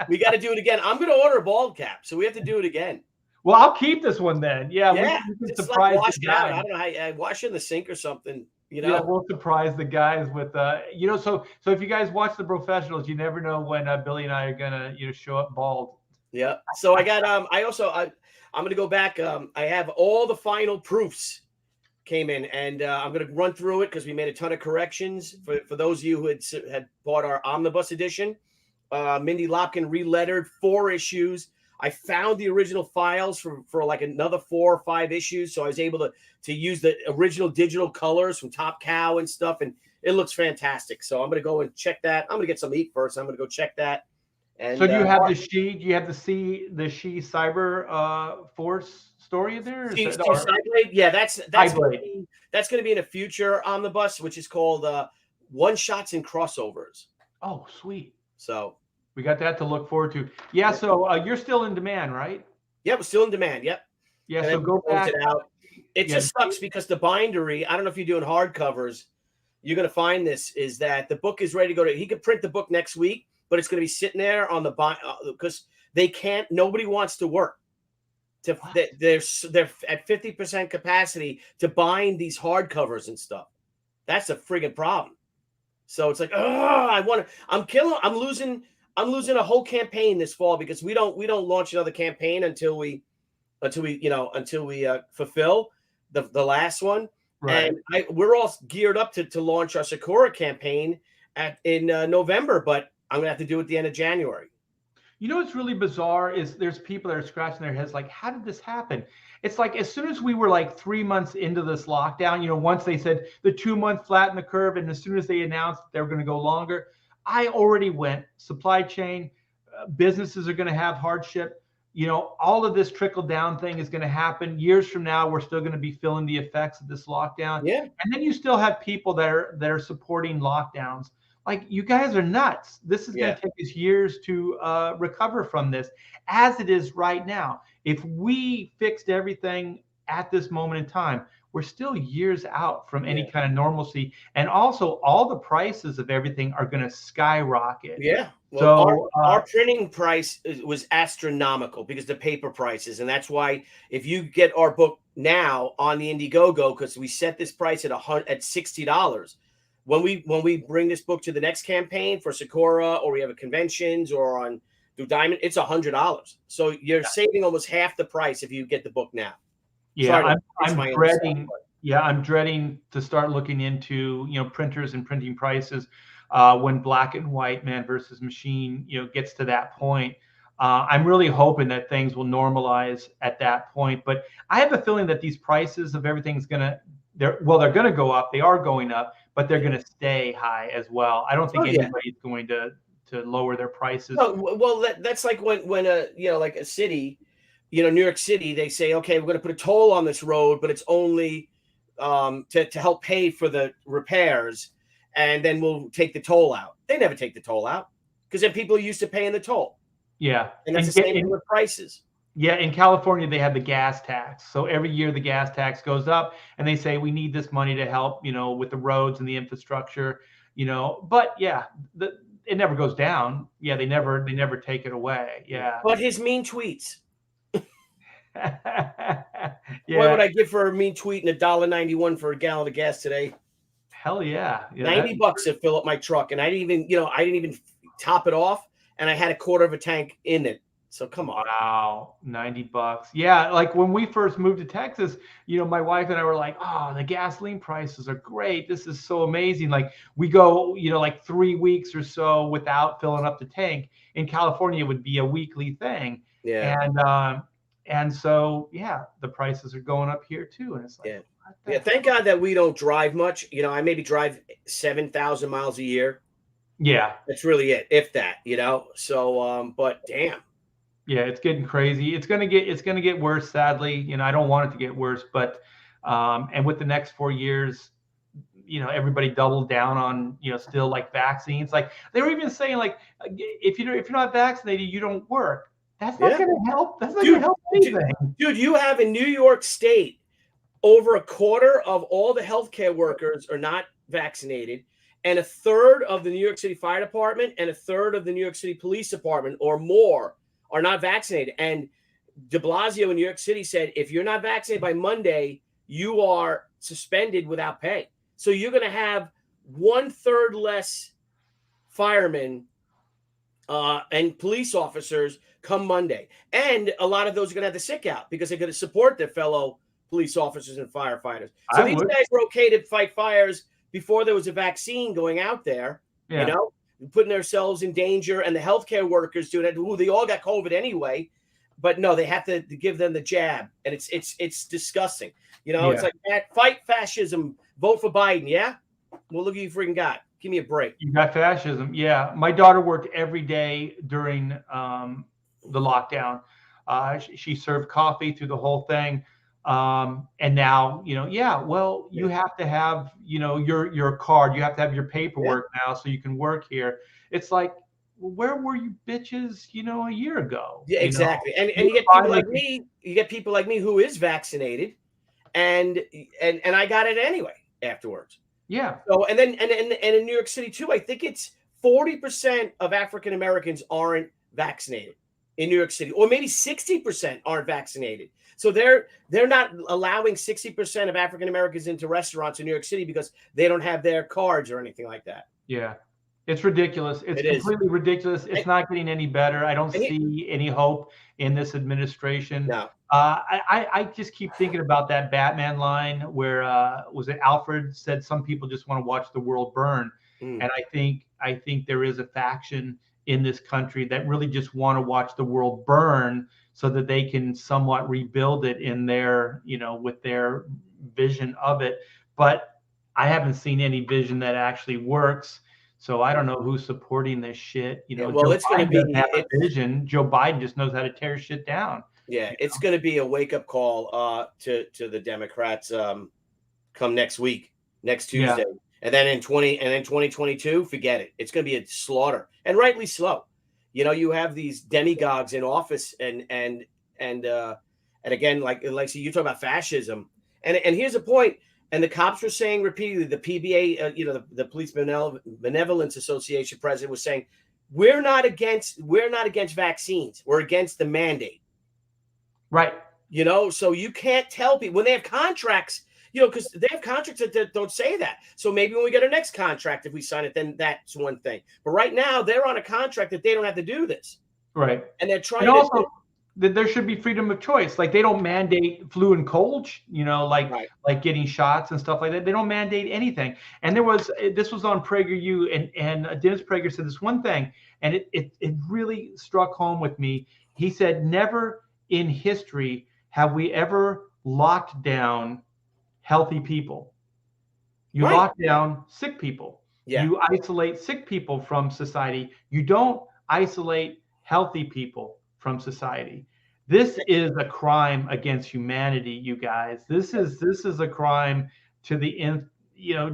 We got to do it again. I'm going to order a bald cap, so we have to do it again. Well, I'll keep this one then. Yeah, we can surprise like wash it out. I don't know how I wash it in the sink or something. Yeah, we'll surprise the guys with So if you guys watch the Professionals, you never know when Billy and I are gonna show up bald. Yeah. So I got I'm going to go back. I have all the final proofs came in, and I'm going to run through it because we made a ton of corrections for those of you who had bought our omnibus edition. Mindy Lopkin relettered 4 issues. I found the original files for like another 4 or 5 issues, so I was able to use the original digital colors from Top Cow and stuff, and it looks fantastic. So I'm going to go and check that. I'm going to get some to eat first. I'm going to go check that, And So do you have the She Cyber Force story in there? Is that, or Cyblade, yeah, that's Cyblade? going to be in a future omnibus, which is called One Shots and Crossovers. Oh, sweet. So We got that to look forward to. Yeah. Yep. So you're still in demand, right? Yeah, we're still in demand. Yep. Yeah. And So then go back. it out. It just sucks because the bindery, I don't know if you're doing hardcovers, you're going to find this, is that the book is ready to go he could print the book next week, but it's going to be sitting there on the because nobody wants to work. They're at 50% capacity to bind these hardcovers and stuff. That's a friggin' problem. So it's like, I'm losing a whole campaign this fall because we don't launch another campaign until we fulfill the last one. Right. And we're all geared up to launch our Sakura campaign in November, but I'm gonna have to do it at the end of January. You know what's really bizarre is there's people that are scratching their heads like, how did this happen? It's like as soon as we were like 3 months into this lockdown, once they said the 2-month flatten the curve, and as soon as they announced they were going to go longer, I already went supply chain, businesses are going to have hardship. All of this trickle down thing is going to happen. Years from now, we're still going to be feeling the effects of this lockdown. Yeah. And then you still have people that are supporting lockdowns. Like, you guys are nuts. This is going to take us years to recover from this, as it is right now. If we fixed everything at this moment in time, we're still years out from any kind of normalcy. And also, all the prices of everything are going to skyrocket. Yeah. Well, so our printing price was astronomical because the paper prices. And that's why if you get our book now on the Indiegogo, because we set this price at $60, when we bring this book to the next campaign for Sakura, or we have a conventions or on through Diamond, it's $100. So you're saving almost half the price if you get the book now. Yeah, I'm dreading to start looking into printers and printing prices when black and white, man versus machine gets to that point. I'm really hoping that things will normalize at that point. But I have a feeling that these prices of everything's they're going to go up. They are going up, but they're going to stay high as well. I don't think anybody's going to lower their prices. Well, that's like when like a city, New York City, they say, okay, we're going to put a toll on this road, but it's only to help pay for the repairs, and then we'll take the toll out. They never take the toll out because then people are used to paying the toll. Yeah, and that's the same thing with prices. Yeah, in California, they have the gas tax. So every year the gas tax goes up, and they say we need this money to help, with the roads and the infrastructure, But yeah, it never goes down. Yeah, they never take it away. Yeah. But his mean tweets. Yeah. What would I give for a mean tweet and $1.91 for a gallon of gas today? Hell yeah. $90 to fill up my truck, and I didn't even top it off, and I had a quarter of a tank in it. So come on. Wow, $90. Yeah, like when we first moved to Texas, my wife and I were like, oh, the gasoline prices are great. This is so amazing. Like we go, like 3 weeks or so without filling up the tank. In California, it would be a weekly thing. Yeah. And so, yeah, the prices are going up here too. And it's like, yeah. Thank God that we don't drive much. I maybe drive 7,000 miles a year. Yeah. That's really it, if that, So, but damn. Yeah, it's getting crazy. It's gonna get worse, sadly. I don't want it to get worse, but and with the next 4 years, everybody doubled down on still like vaccines. Like they were even saying like if you're not vaccinated, you don't work. That's not gonna help. That's not gonna help anything. Dude, you have in New York State over a quarter of all the healthcare workers are not vaccinated, and a third of the New York City Fire Department and a third of the New York City Police Department or more are not vaccinated. And de Blasio in New York City said, if you're not vaccinated by Monday, you are suspended without pay. So you're going to have 1/3 less firemen and police officers come Monday. And a lot of those are going to have the sick out because they're going to support their fellow police officers and firefighters. So these guys were okay to fight fires before there was a vaccine going out there, putting themselves in danger, and the healthcare workers doing it. Ooh, they all got COVID anyway, but no, they have to give them the jab, and it's disgusting. It's like fight fascism, vote for Biden. Yeah, well, look at you freaking got Give me a break. You got fascism. Yeah. My daughter worked every day during the lockdown. She served coffee through the whole thing. And now, yeah, well, you have to have, your card. You have to have your paperwork now so you can work here. It's like, well, where were you bitches, a year ago? Yeah, exactly. And you get people like me. You get people like me who is vaccinated, and I got it anyway afterwards. Yeah. So and in New York City too, I think it's 40% of African Americans aren't vaccinated in New York City, or maybe 60% aren't vaccinated. So they're not allowing 60% of African Americans into restaurants in New York City because they don't have their cards or anything like that. Yeah. It's ridiculous. It's completely ridiculous. It's not getting any better. I don't see any hope in this administration. No. I just keep thinking about that Batman line where was it Alfred said some people just want to watch the world burn. And I think there is a faction in this country that really just want to watch the world burn so that they can somewhat rebuild it in their, with their vision of it. But I haven't seen any vision that actually works. So I don't know who's supporting this shit. Well, it's going to be a vision. Joe Biden just knows how to tear shit down. Yeah, it's going to be a wake up call to the Democrats come next week, next Tuesday, and then in 2022, forget it. It's going to be a slaughter, and rightly so. You have these demagogues in office, and again, like so you talk about fascism, and here's the point. And the cops were saying repeatedly, the PBA, the Police Benevolence Association president was saying, we're not against vaccines. We're against the mandate. Right. So you can't tell people when they have contracts, because they have contracts that don't say that. So maybe when we get our next contract, if we sign it, then that's one thing. But right now they're on a contract that they don't have to do this. Right. And they're trying to. There should be freedom of choice. Like they don't mandate flu and cold, like getting shots and stuff like that. They don't mandate anything. And this was on PragerU, and Dennis Prager said this one thing, and it really struck home with me. He said, never in history have we ever locked down healthy people. You lock down sick people. Yeah. You isolate sick people from society. You don't isolate healthy people from society. This is a crime against humanity, you guys. This is a crime to the nth,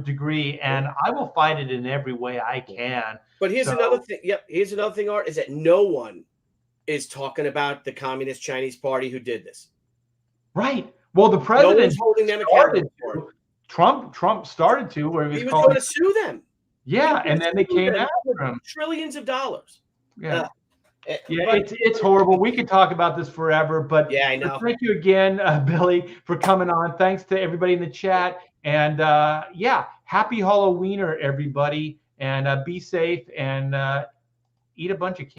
degree, and I will fight it in every way I can. But here's another thing. Yep, here's another thing, Art, is that no one is talking about the Communist Chinese Party who did this. Right. Well, the president holding them accountable. Trump started to, where he was going to sue them. Yeah, and then they came after him. Trillions of dollars. Yeah. It's horrible. We could talk about this forever, but I know. Thank you again, Billy, for coming on. Thanks to everybody in the chat, and happy Halloweener, everybody, and be safe and eat a bunch of candy.